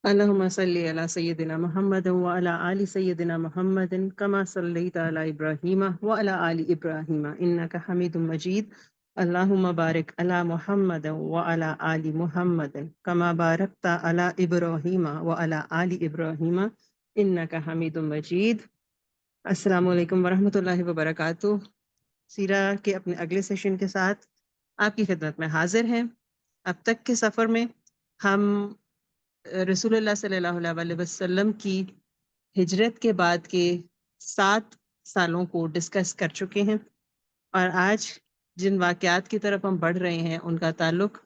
اللهم صل على سيدنا محمد وعلى آل سيدنا محمد كما صليت على إبراهيم وعلى آل إبراهيم إنك حميد مجيد. اللهم بارك على محمد وعلى آل محمد كما باركت على إبراهيم وعلى آل إبراهيم إنك حميد مجيد. السلام علیکم ورحمۃ اللہ وبرکاتہ. سیرہ کے اپنے اگلے سیشن کے ساتھ آپ کی خدمت میں حاضر ہیں. اب تک کے سفر میں ہم رسول اللہ صلی اللہ علیہ وسلم کی ہجرت کے بعد کے 7 سالوں کو ڈسکس کر چکے ہیں، اور آج جن واقعات کی طرف ہم بڑھ رہے ہیں ان کا تعلق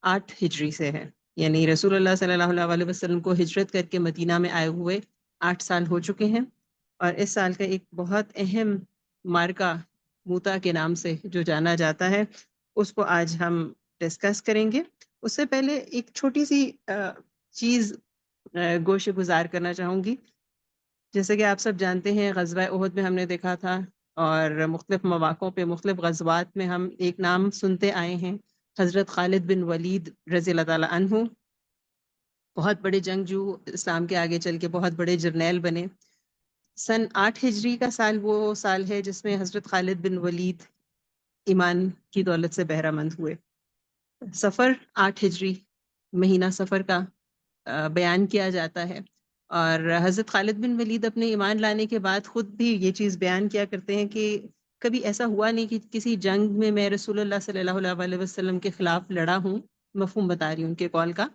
8 ہجری سے ہے. یعنی رسول اللہ صلی اللہ علیہ وسلم کو ہجرت کر کے مدینہ میں آئے ہوئے 8 سال ہو چکے ہیں، اور اس سال کا ایک بہت اہم مارکہ موتا کے نام سے جو جانا جاتا ہے اس کو آج ہم ڈسکس کریں گے. اس سے پہلے ایک چھوٹی سی چیز گوشے گزار کرنا چاہوں گی. جیسے کہ آپ سب جانتے ہیں غزوہ احد میں ہم نے دیکھا تھا، اور مختلف مواقعوں پہ مختلف غزوات میں ہم ایک نام سنتے آئے ہیں، حضرت خالد بن ولید رضی اللہ تعالیٰ عنہ. بہت بڑے جنگجو، اسلام کے آگے چل کے بہت بڑے جرنیل بنے. سن 8 ہجری کا سال وہ سال ہے جس میں حضرت خالد بن ولید ایمان کی دولت سے بہرہ مند ہوئے. سفر 8 ہجری مہینہ سفر کا بیان کیا جاتا ہے، اور حضرت خالد بن ولید اپنے ایمان لانے کے بعد خود بھی یہ چیز بیان کیا کرتے ہیں کہ کبھی ایسا ہوا نہیں کہ کسی جنگ میں میں رسول اللہ صلی اللہ علیہ وسلم کے خلاف لڑا ہوں. مفہوم بتا رہی ہوں ان کے قول کا،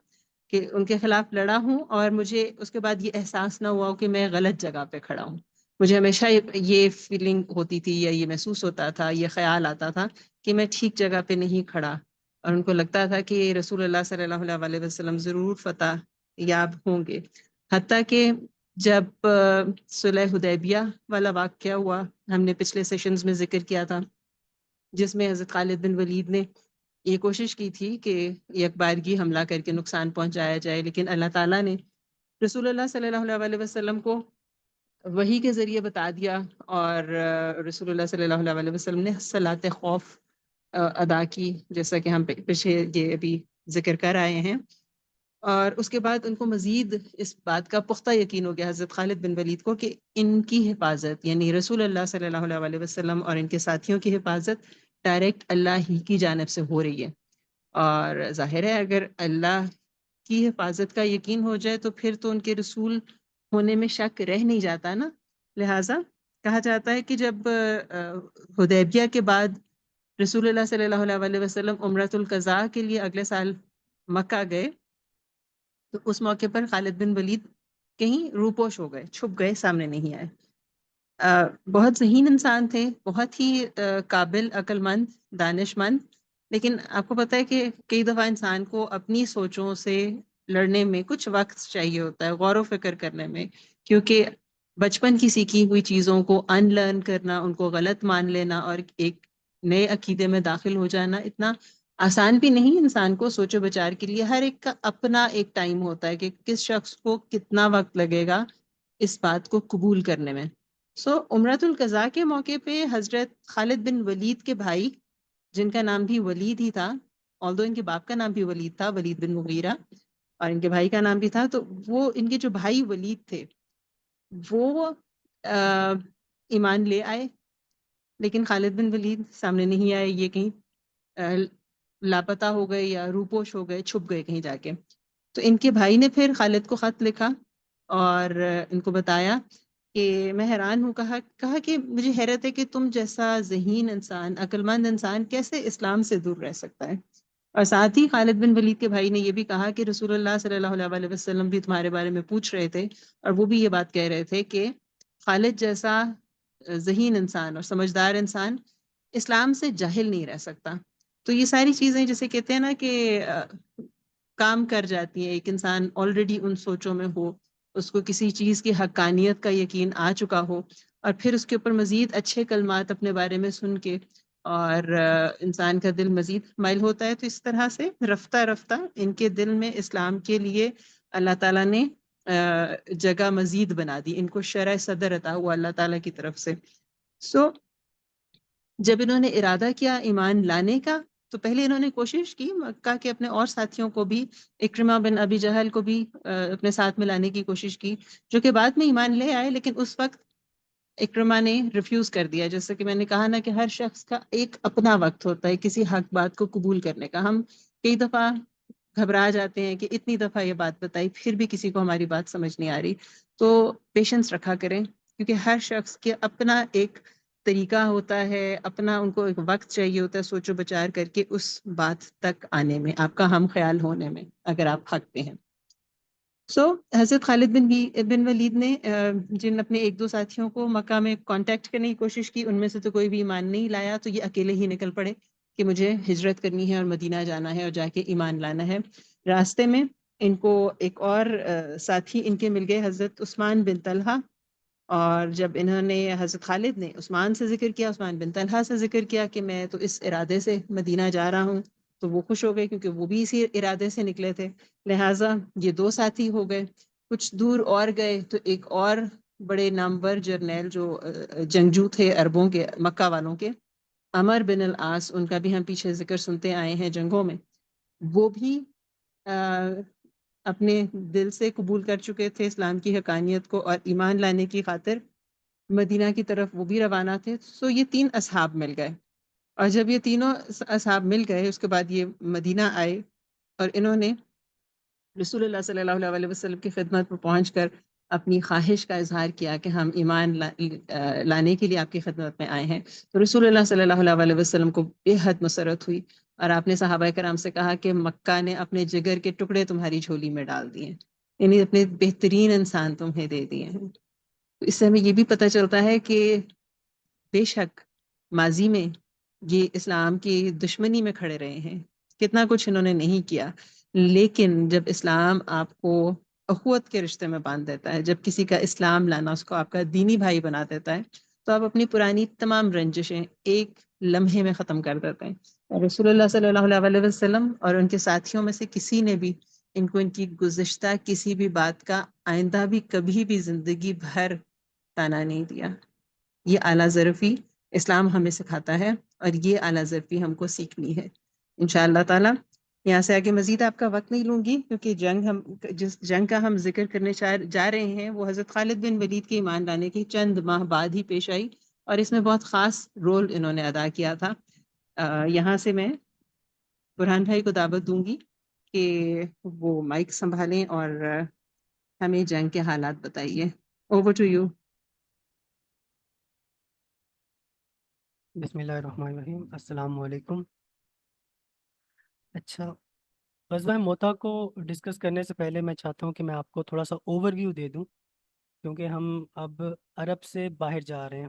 کہ ان کے خلاف لڑا ہوں اور مجھے اس کے بعد یہ احساس نہ ہوا کہ میں غلط جگہ پہ کھڑا ہوں. مجھے ہمیشہ یہ فیلنگ ہوتی تھی، یا یہ محسوس ہوتا تھا، یہ خیال آتا تھا کہ میں ٹھیک جگہ پہ نہیں کھڑا، اور ان کو لگتا تھا کہ رسول اللہ صلی اللہ علیہ وسلم ضرور فتح یاب ہوں گے. حتیٰ کہ جب صلح حدیبیہ والا واقعہ ہوا، ہم نے پچھلے سیشنز میں ذکر کیا تھا، جس میں حضرت خالد بن ولید نے یہ کوشش کی تھی کہ یک بارگی حملہ کر کے نقصان پہنچایا جائے، لیکن اللہ تعالیٰ نے رسول اللہ صلی اللہ علیہ وسلم کو وحی کے ذریعے بتا دیا، اور رسول اللہ صلی اللہ علیہ وسلم نے صلاۃ خوف ادا کی، جیسا کہ ہم پیچھے یہ ابھی ذکر کر آئے ہیں. اور اس کے بعد ان کو مزید اس بات کا پختہ یقین ہو گیا حضرت خالد بن ولید کو کہ ان کی حفاظت، یعنی رسول اللہ صلی اللہ علیہ وسلم اور ان کے ساتھیوں کی حفاظت ڈائریکٹ اللہ ہی کی جانب سے ہو رہی ہے. اور ظاہر ہے اگر اللہ کی حفاظت کا یقین ہو جائے تو پھر تو ان کے رسول ہونے میں شک رہ نہیں جاتا نا. لہٰذا کہا جاتا ہے کہ جب حدیبیہ کے بعد رسول اللہ صلی اللہ علیہ وسلم عمرۃ القضاء کے لیے اگلے سال مکہ گئے، تو اس موقع پر خالد بن ولید کہیں روپوش ہو گئے، چھپ گئے، سامنے نہیں آئے. بہت ذہین انسان تھے، بہت ہی قابل، عقل مند، دانش مند، لیکن آپ کو پتہ ہے کہ کئی دفعہ انسان کو اپنی سوچوں سے لڑنے میں کچھ وقت چاہیے ہوتا ہے، غور و فکر کرنے میں، کیونکہ بچپن کی سیکھی ہوئی چیزوں کو ان لرن کرنا، ان کو غلط مان لینا اور ایک نئے عقیدے میں داخل ہو جانا اتنا آسان بھی نہیں. انسان کو سوچ و بچار کے لیے ہر ایک کا اپنا ایک ٹائم ہوتا ہے کہ کس شخص کو کتنا وقت لگے گا اس بات کو قبول کرنے میں. عمرۃ القضاء کے موقع پہ حضرت خالد بن ولید کے بھائی، جن کا نام بھی ولید ہی تھا، although ان کے باپ کا نام بھی ولید تھا، ولید بن مغیرہ، اور ان کے بھائی کا نام بھی تھا، تو وہ ان کے جو بھائی ولید تھے وہ ایمان لے آئے، لیکن خالد بن ولید سامنے نہیں آئے. یہ کہیں لاپتہ ہو گئے یا روپوش ہو گئے، چھپ گئے کہیں جا کے. تو ان کے بھائی نے پھر خالد کو خط لکھا اور ان کو بتایا کہ میں حیران ہوں، کہا کہ مجھے حیرت ہے کہ تم جیسا ذہین انسان، عقل مند انسان کیسے اسلام سے دور رہ سکتا ہے. اور ساتھ ہی خالد بن ولید کے بھائی نے یہ بھی کہا کہ رسول اللہ صلی اللہ علیہ وسلم بھی تمہارے بارے میں پوچھ رہے تھے، اور وہ بھی یہ بات کہہ رہے تھے کہ خالد جیسا ذہین انسان اور سمجھدار انسان اسلام سے جاہل نہیں رہ سکتا. تو یہ ساری چیزیں جیسے کہتے ہیں نا کہ کام کر جاتی ہیں. ایک انسان آلریڈی ان سوچوں میں ہو، اس کو کسی چیز کی حقانیت کا یقین آ چکا ہو، اور پھر اس کے اوپر مزید اچھے کلمات اپنے بارے میں سن کے اور انسان کا دل مزید مائل ہوتا ہے. تو اس طرح سے رفتہ رفتہ ان کے دل میں اسلام کے لیے اللہ تعالیٰ نے جگہ مزید بنا دی، ان کو شرح صدر عطا ہوا اللہ تعالیٰ کی طرف سے. جب انہوں نے ارادہ کیا ایمان لانے کا، تو پہلے انہوں نے کوشش کی مکہ کے اپنے اور ساتھیوں کو بھی، اکرمہ بن ابی جہل کو بھی اپنے ساتھ ملانے کی کوشش کی، جو کہ بعد میں ایمان لے آئے، لیکن اس وقت اکرمہ نے ریفیوز کر دیا. جیسے کہ میں نے کہا نا کہ ہر شخص کا ایک اپنا وقت ہوتا ہے کسی حق بات کو قبول کرنے کا. ہم کئی دفعہ گھبرا جاتے ہیں کہ اتنی دفعہ یہ بات بتائی پھر بھی کسی کو ہماری بات سمجھ نہیں آ رہی. تو پیشنس رکھا کریں، کیونکہ ہر شخص کے اپنا ایک طریقہ ہوتا ہے، اپنا ان کو ایک وقت چاہیے ہوتا ہے سوچ و بچار کر کے اس بات تک آنے میں، آپ کا ہم خیال ہونے میں، اگر آپ حق پہ ہیں. حضرت خالد بن ولید نے جن اپنے ایک دو ساتھیوں کو مکہ میں کانٹیکٹ کرنے کی کوشش کی، ان میں سے تو کوئی بھی ایمان نہیں لایا، تو یہ اکیلے ہی نکل پڑے کہ مجھے ہجرت کرنی ہے اور مدینہ جانا ہے اور جا کے ایمان لانا ہے. راستے میں ان کو ایک اور ساتھی ان کے مل گئے، حضرت عثمان بن طلحہ. اور جب انہوں نے، حضرت خالد نے عثمان سے ذکر کیا، عثمان بن طلحہ سے ذکر کیا کہ میں تو اس ارادے سے مدینہ جا رہا ہوں، تو وہ خوش ہو گئے کیونکہ وہ بھی اسی ارادے سے نکلے تھے. لہٰذا یہ دو ساتھی ہو گئے. کچھ دور اور گئے تو ایک اور بڑے نامور جرنیل جو جنگجو تھے عربوں کے، مکہ والوں کے، عمر بن العاص، ان کا بھی ہم پیچھے ذکر سنتے آئے ہیں جنگوں میں، وہ بھی اپنے دل سے قبول کر چکے تھے اسلام کی حقانیت کو، اور ایمان لانے کی خاطر مدینہ کی طرف وہ بھی روانہ تھے. یہ 3 اصحاب مل گئے، اور جب یہ تینوں اصحاب مل گئے اس کے بعد یہ مدینہ آئے، اور انہوں نے رسول اللہ صلی اللہ علیہ وسلم کی خدمت پر پہنچ کر اپنی خواہش کا اظہار کیا کہ ہم ایمان لانے کے لیے آپ کی خدمت میں آئے ہیں. تو رسول اللہ صلی اللہ علیہ وسلم کو بے حد مسرت ہوئی، اور آپ نے صحابہ کرام سے کہا کہ مکہ نے اپنے جگر کے ٹکڑے تمہاری جھولی میں ڈال دیے، یعنی اپنے بہترین انسان تمہیں دے دیے ہیں. تو اس سے ہمیں یہ بھی پتہ چلتا ہے کہ بے شک ماضی میں یہ اسلام کی دشمنی میں کھڑے رہے ہیں، کتنا کچھ انہوں نے نہیں کیا، لیکن جب اسلام آپ کو اخوت کے رشتے میں باندھ دیتا ہے، جب کسی کا اسلام لانا اس کو آپ کا دینی بھائی بنا دیتا ہے، تو آپ اپنی پرانی تمام رنجشیں ایک لمحے میں ختم کر دیتے ہیں. اور رسول اللہ صلی اللہ علیہ وسلم اور ان کے ساتھیوں میں سے کسی نے بھی ان کو ان کی گزشتہ کسی بھی بات کا آئندہ بھی کبھی بھی زندگی بھر تانا نہیں دیا. یہ اعلیٰ ظرفی اسلام ہمیں سکھاتا ہے، اور یہ اعلیٰ ظرفی ہم کو سیکھنی ہے انشاءاللہ تعالی. یہاں سے آگے مزید آپ کا وقت نہیں لوں گی، کیونکہ جس جنگ کا ہم ذکر کرنے جا رہے ہیں وہ حضرت خالد بن ولید کے ایمان لانے کی چند ماہ بعد ہی پیش آئی، اور اس میں بہت خاص رول انہوں نے ادا کیا تھا. یہاں سے میں برہان بھائی کو دعوت دوں گی کہ وہ مائک سنبھالیں اور ہمیں جنگ کے حالات بتائیے. Over to you. بسم اللہ الرحمن الرحیم. السلام علیکم. اچھا، غزوہ موتا کو ڈسکس کرنے سے پہلے میں چاہتا ہوں کہ میں آپ کو تھوڑا سا اوور ویو دے دوں، کیونکہ ہم اب عرب سے باہر جا رہے ہیں.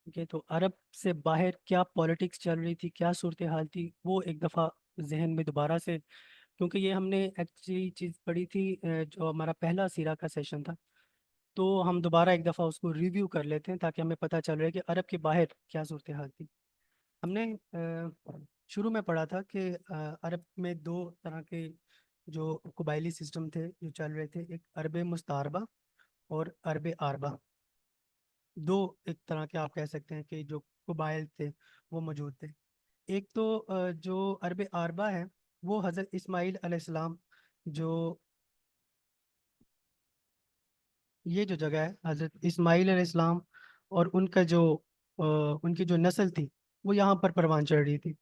ٹھیک ہے، تو عرب سے باہر کیا پالیٹکس چل رہی تھی، کیا صورتحال تھی، وہ ایک دفعہ ذہن میں دوبارہ سے، کیونکہ یہ ہم نے ایکچولی چیز پڑھی تھی جو ہمارا پہلا سیرہ کا سیشن تھا، تو ہم دوبارہ ایک دفعہ اس کو ریویو کر لیتے ہیں تاکہ ہمیں پتہ چل رہے کہ عرب کے باہر کیا صورتحال تھی. ہم نے شروع میں پڑھا تھا کہ عرب میں 2 طرح کے جو قبائلی سسٹم تھے جو چل رہے تھے، ایک عرب مستعربہ اور عرب عاربہ. 2 ایک طرح کے آپ کہہ سکتے ہیں کہ جو قبائل تھے وہ موجود تھے. ایک تو جو عرب عاربہ ہے وہ حضرت اسماعیل علیہ السلام، جو یہ جو جگہ ہے حضرت اسماعیل علیہ السلام اور ان کا جو ان کی جو نسل تھی وہ یہاں پر پروان چڑھ رہی تھی.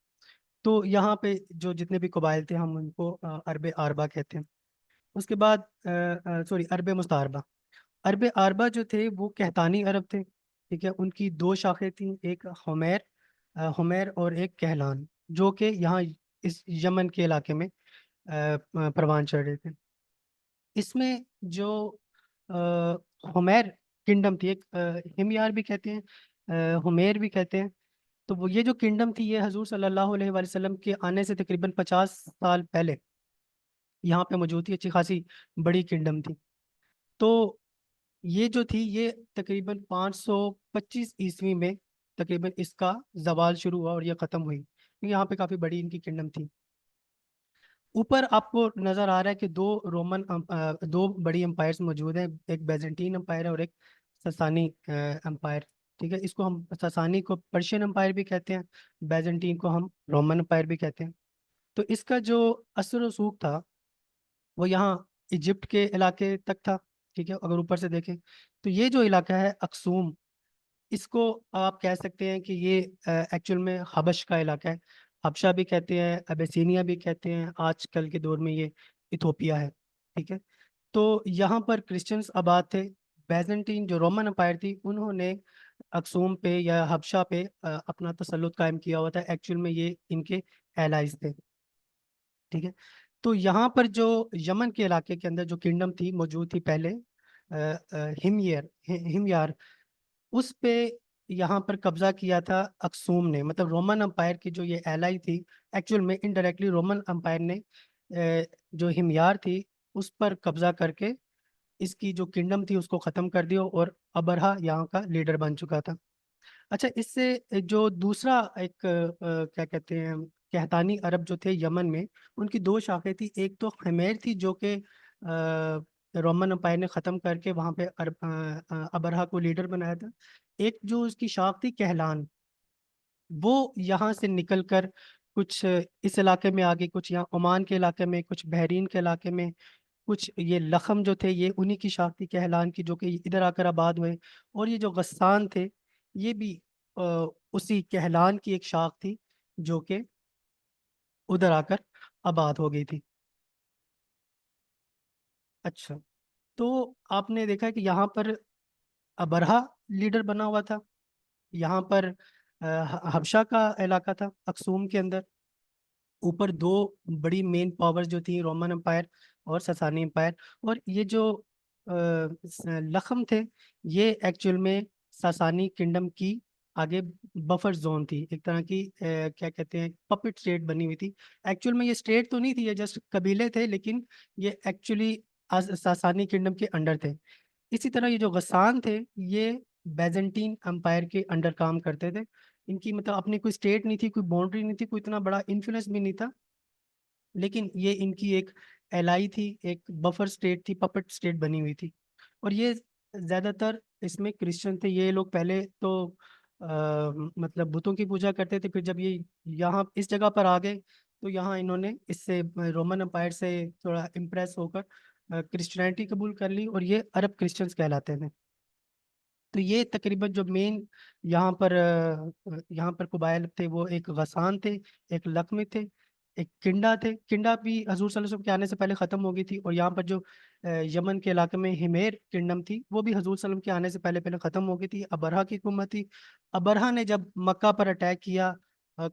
تو یہاں پہ جو جتنے بھی قبائل تھے ہم ان کو عرب عاربہ کہتے ہیں. اس کے بعد عرب مستعربہ. عرب عاربہ جو تھے وہ کہتانی عرب تھے. ٹھیک ہے، ان کی 2 شاخیں تھیں، ایک حمیر اور ایک کہلان، جو کہ یہاں اس یمن کے علاقے میں پروان چڑھ رہے تھے. اس میں جو حمیر کنڈم تھی، ایک ہمیار بھی کہتے ہیں، حمیر بھی کہتے ہیں، تو وہ یہ جو کنڈم تھی یہ حضور صلی اللہ علیہ وآلہ وسلم کے آنے سے تقریباً 50 سال پہلے یہاں پہ موجود تھی. اچھی خاصی بڑی کنڈم تھی. تو یہ جو تھی یہ تقریباً 525 عیسوی میں تقریباً اس کا زوال شروع ہوا اور یہ ختم ہوئی. یہاں پہ کافی بڑی ان کی کنڈم تھی. اوپر آپ کو نظر آ رہا ہے کہ 2 بڑی امپائرز موجود ہیں، ایک بیزنٹین امپائر ہے اور ایک سسانی امپائر. ٹھیک ہے، اس کو ہم ساسانی کو پرشین امپائر بھی کہتے ہیں، بیزنٹین کو ہم رومن امپائر بھی کہتے ہیں۔ تو اس کا جو اثر و رسوخ تھا وہ یہاں ایجپٹ کے علاقے تک تھا، ٹھیک ہے، اگر اوپر سے دیکھیں تو یہ جو علاقہ ہے اکسوم، اس کو آپ کہہ سکتے ہیں کہ یہ ایکچوئل میں حبش کا علاقہ ہے، حبشہ بھی کہتے ہیں، ابیسینیا بھی کہتے ہیں، آج کل کے دور میں یہ ایتھوپیا ہے، ٹھیک ہے۔ تو یہاں پر کرسچنز آباد تھے۔ بیزنٹین جو رومن امپائر تھی انہوں نے اکسوم پہ یا حبشہ پہ اپنا تسلط قائم کیا ہوا تھا، ایکچوئل میں یہ ان کے ایلائز تھے، ٹھیک ہے۔ تو یہاں پر جو یمن کے علاقے کے اندر جو کنگڈم تھی موجود تھی پہلے، ہمیار، اس پہ یہاں پر قبضہ کیا تھا اکسوم نے، مطلب رومن امپائر کی جو یہ ایلائی تھی، ایکچوئل میں انڈائریکٹلی رومن امپائر نے جو ہمیار تھی اس پر قبضہ کر کے اس کی جو کنگڈم تھی اس کو ختم کر دیا، اور ابرہا یہاں کا لیڈر بن چکا تھا۔ اچھا، اس سے جو دوسرا ایک کیا کہتے ہیں کہتانی عرب جو تھے یمن میں، ان کی دو شاخیں تھی، ایک تو خمیر تھی جو کہ رومن امپائر نے ختم کر کے وہاں پہ ابرہا کو لیڈر بنایا تھا، ایک جو اس کی شاخ تھی کہلان، وہ یہاں سے نکل کر کچھ اس علاقے میں آگے، کچھ یہاں عمان کے علاقے میں، کچھ بحرین کے علاقے میں، کچھ یہ لخم جو تھے یہ انہی کی شاخ تھی کہلان کی، جو کہ ادھر آ کر آباد ہوئے، اور یہ جو غسان تھے یہ بھی اسی کہلان کی ایک شاخ تھی جو کہ ادھر آ کر آباد ہو گئی تھی۔ اچھا، تو آپ نے دیکھا کہ یہاں پر ابرہا لیڈر بنا ہوا تھا، یہاں پر حبشہ کا علاقہ تھا اکسوم کے اندر، اوپر دو بڑی مین پاور جو تھی رومن امپائر اور ساسانی امپائر، اور یہ جو لخم تھے یہ ایکچوئل میں ساسانی کنگڈم کی آگے بفر زون تھی، ایک طرح کی کیا کہتے ہیں پپٹ اسٹیٹ بنی ہوئی تھی۔ ایکچوئل میں یہ اسٹیٹ تو نہیں تھی، یہ جسٹ قبیلے تھے، لیکن یہ ایکچولی ساسانی کنگڈم کے انڈر تھے۔ اسی طرح یہ جو غسان تھے یہ بیزنٹین امپائر کے انڈر کام کرتے تھے، ان کی مطلب اپنی کوئی اسٹیٹ نہیں تھی، کوئی باؤنڈری نہیں تھی، کوئی اتنا بڑا انفلوئنس بھی نہیں تھا، لیکن یہ ان کی ایک ایلائی تھی، ایک بفر اسٹیٹ تھی، پپٹ اسٹیٹ بنی ہوئی تھی۔ اور یہ زیادہ تر اس میں کرسچن تھے، یہ لوگ پہلے تو مطلب بتوں کی پوجا کرتے تھے، پھر جب یہ یہاں اس جگہ پر آ گئے تو یہاں انہوں نے اس سے رومن امپائر سے تھوڑا امپریس ہو کر کرسچینٹی قبول کر لی، اور یہ عرب کرسچنس کہلاتے تھے۔ تو یہ تقریباً جو مین یہاں پر قبائل تھے وہ ایک غسان تھے، ایک لقمی تھے، ایک کنڈا تھے۔ کنڈا بھی حضور صلی اللہ علیہ وسلم کے آنے سے پہلے ختم ہو گئی تھی، اور یہاں پر جو یمن کے علاقے میں ہمیر کنڈم تھی وہ بھی حضور صلی اللہ علیہ وسلم کے آنے سے پہلے ختم ہو گئی تھی۔ ابرہا کی حکومت تھی، ابرہا نے جب مکہ پر اٹیک کیا،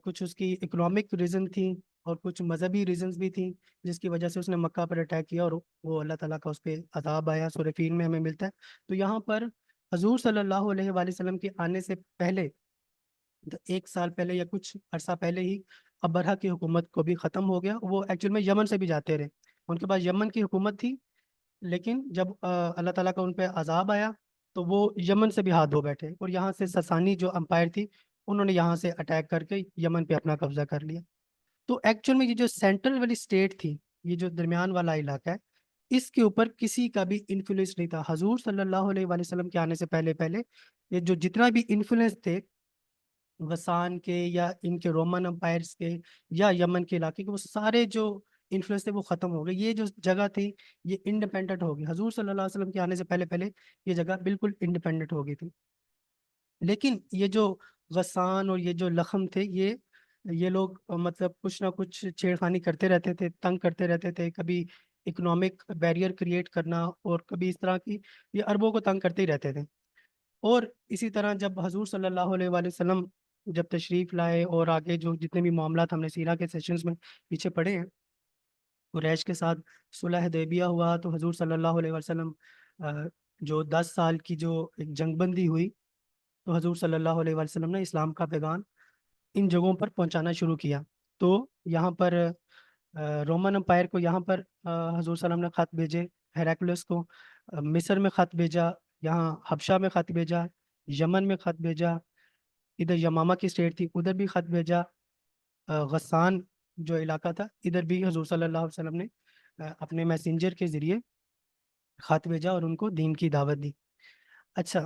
کچھ اس کی اکنامک ریزن تھی اور کچھ مذہبی ریزنز بھی تھیں جس کی وجہ سے اس نے مکہ پر اٹیک کیا، اور وہ اللہ تعالیٰ کا اس پہ عذاب آیا، سورہ فیل میں ہمیں ملتا ہے۔ تو یہاں پر حضور صلی اللہ علیہ وآلہ وسلم کے آنے سے پہلے، ایک سال پہلے یا کچھ عرصہ پہلے ہی ابرہا کی حکومت کو بھی ختم ہو گیا۔ وہ ایکچوئل میں یمن سے بھی جاتے رہے، ان کے پاس یمن کی حکومت تھی، لیکن جب اللہ تعالیٰ کا ان پہ عذاب آیا تو وہ یمن سے بھی ہاتھ دھو بیٹھے، اور یہاں سے ساسانی جو امپائر تھی انہوں نے یہاں سے اٹیک کر کے یمن پہ اپنا قبضہ کر لیا۔ تو ایکچوئل میں یہ جو سینٹرل والی اسٹیٹ تھی، یہ جو درمیان والا علاقہ ہے، اس کے اوپر کسی کا بھی انفلوئنس نہیں تھا حضور صلی اللہ علیہ وآلہ وسلم کے آنے سے پہلے یہ جو جتنا بھی انفلوئنس تھے غسان کے یا ان کے رومن امپائرس کے یا یمن کے علاقے کے، وہ سارے جو انفلوئنس تھے وہ ختم ہو گئے، یہ جو جگہ تھی یہ انڈیپینڈنٹ ہو گئی، حضور صلی اللہ علیہ وسلم کے آنے سے پہلے یہ جگہ بالکل انڈیپینڈنٹ ہو گئی تھی۔ لیکن یہ جو غسان اور یہ جو لخم تھے یہ لوگ مطلب کچھ نہ کچھ چھیڑخانی کرتے رہتے تھے، تنگ کرتے رہتے تھے، کبھی اکنامک بیریئر کریٹ کرنا اور کبھی اس طرح کی، یہ عربوں کو تنگ کرتے ہی رہتے تھے۔ اور اسی طرح جب حضور صلی اللہ علیہ وآلہ وسلم جب تشریف لائے اور آگے جو جتنے بھی معاملات ہم نے سیرہ کے سیشنز میں پیچھے پڑھے ہیں، قریش کے ساتھ صلح حدیبیہ ہوا تو حضور صلی اللہ علیہ وسلم جو 10 سال کی جو ایک جنگ بندی ہوئی تو حضور صلی اللہ علیہ وسلم نے اسلام کا پیغام ان جگہوں پر پہنچانا شروع کیا۔ تو یہاں پر رومن امپائر کو یہاں پر حضور صلی اللہ علیہ وسلم نے خط بھیجے، ہیراکلس کو مصر میں خط بھیجا، یہاں حبشہ میں خط بھیجا، یمن میں خط بھیجا، ادھر یمامہ کی اسٹیٹ تھی ادھر بھی خط بھیجا، غسان جو علاقہ تھا ادھر بھی حضور صلی اللہ علیہ وسلم نے اپنے میسنجر کے ذریعے خط بھیجا اور ان کو دین کی دعوت دی۔ اچھا،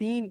3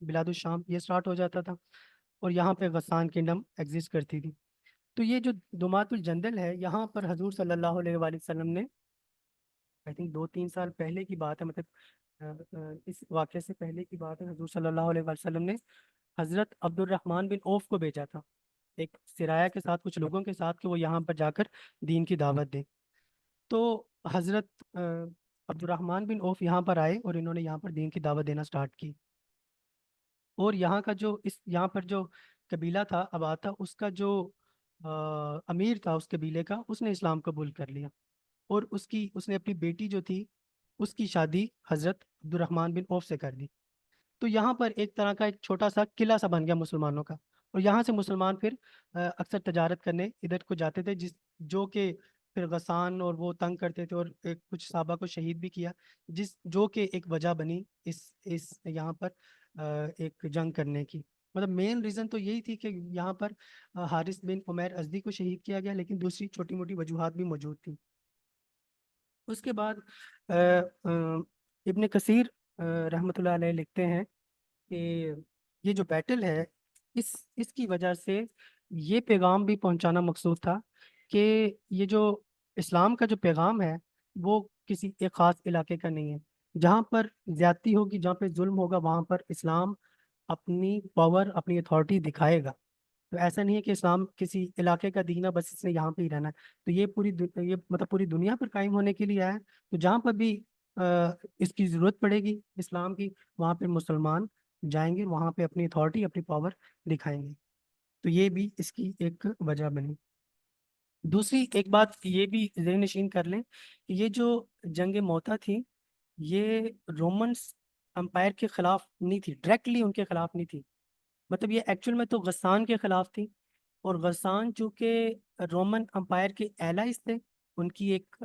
بلاد الشام یہ سٹارٹ ہو جاتا تھا، اور یہاں پہ غسان کنگڈم ایگزسٹ کرتی تھی۔ تو یہ جو دومات الجندل ہے، یہاں پر حضور صلی اللہ علیہ وآلہ وسلم نے آئی تھنک 2-3 سال پہلے کی بات ہے، مطلب اس واقعے سے پہلے کی بات ہے، حضور صلی اللہ علیہ وآلہ وسلم نے حضرت عبد الرحمن بن عوف کو بھیجا تھا ایک سرایہ کے ساتھ، کچھ لوگوں کے ساتھ، کہ وہ یہاں پر جا کر دین کی دعوت دیں۔ تو حضرت عبد الرحمن بن عوف یہاں پر آئے اور انہوں نے یہاں پر دین کی دعوت دینا سٹارٹ کی، اور یہاں کا جو یہاں پر جو قبیلہ تھا اباتا، اس کا جو امیر تھا اس قبیلے کا، اس نے اسلام قبول کر لیا، اور اس نے اپنی بیٹی جو تھی اس کی شادی حضرت عبد الرحمن بن عوف سے کر دی۔ تو یہاں پر ایک طرح کا ایک چھوٹا سا قلعہ سا بن گیا مسلمانوں کا، اور یہاں سے مسلمان پھر اکثر تجارت کرنے ادھر کو جاتے تھے، جو کہ پھر غسان اور وہ تنگ کرتے تھے، اور کچھ صحابہ کو شہید بھی کیا، جو کہ ایک وجہ بنی اس یہاں پر ایک جنگ کرنے کی۔ مطلب مین ریزن تو یہی تھی کہ یہاں پر حارث بن عمیر ازدی کو شہید کیا گیا، لیکن دوسری چھوٹی موٹی وجوہات بھی موجود تھیں۔ اس کے بعد ابن کثیر رحمۃ اللہ علیہ لکھتے ہیں کہ یہ جو بیٹل ہے، اس کی وجہ سے یہ پیغام بھی پہنچانا مقصود تھا کہ یہ جو اسلام کا جو پیغام ہے وہ کسی ایک خاص علاقے کا نہیں ہے۔ جہاں پر زیادتی ہوگی، جہاں پہ ظلم ہوگا، وہاں پر اسلام اپنی پاور، اپنی اتھارٹی دکھائے گا۔ تو ایسا نہیں ہے کہ اسلام کسی علاقے کا دین ہے بس اس نے یہاں پہ ہی رہنا ہے۔ تو یہ مطلب پوری دنیا پر قائم ہونے کے لیے ہے۔ تو جہاں پر بھی اس کی ضرورت پڑے گی اسلام کی، وہاں پہ مسلمان جائیں گے، وہاں پہ اپنی اتھارٹی، اپنی پاور دکھائیں گے۔ تو یہ بھی اس کی ایک وجہ بنی۔ دوسری ایک بات یہ بھی ذہن نشین کر لیں کہ یہ جو جنگ موتا تھی، یہ رومنس امپائر کے خلاف نہیں تھی، ڈائریکٹلی ان کے خلاف نہیں تھی۔ مطلب یہ ایکچول میں تو غسان کے خلاف تھی، اور غسان چونکہ رومن امپائر کے ایلائز تھے، ان کی ایک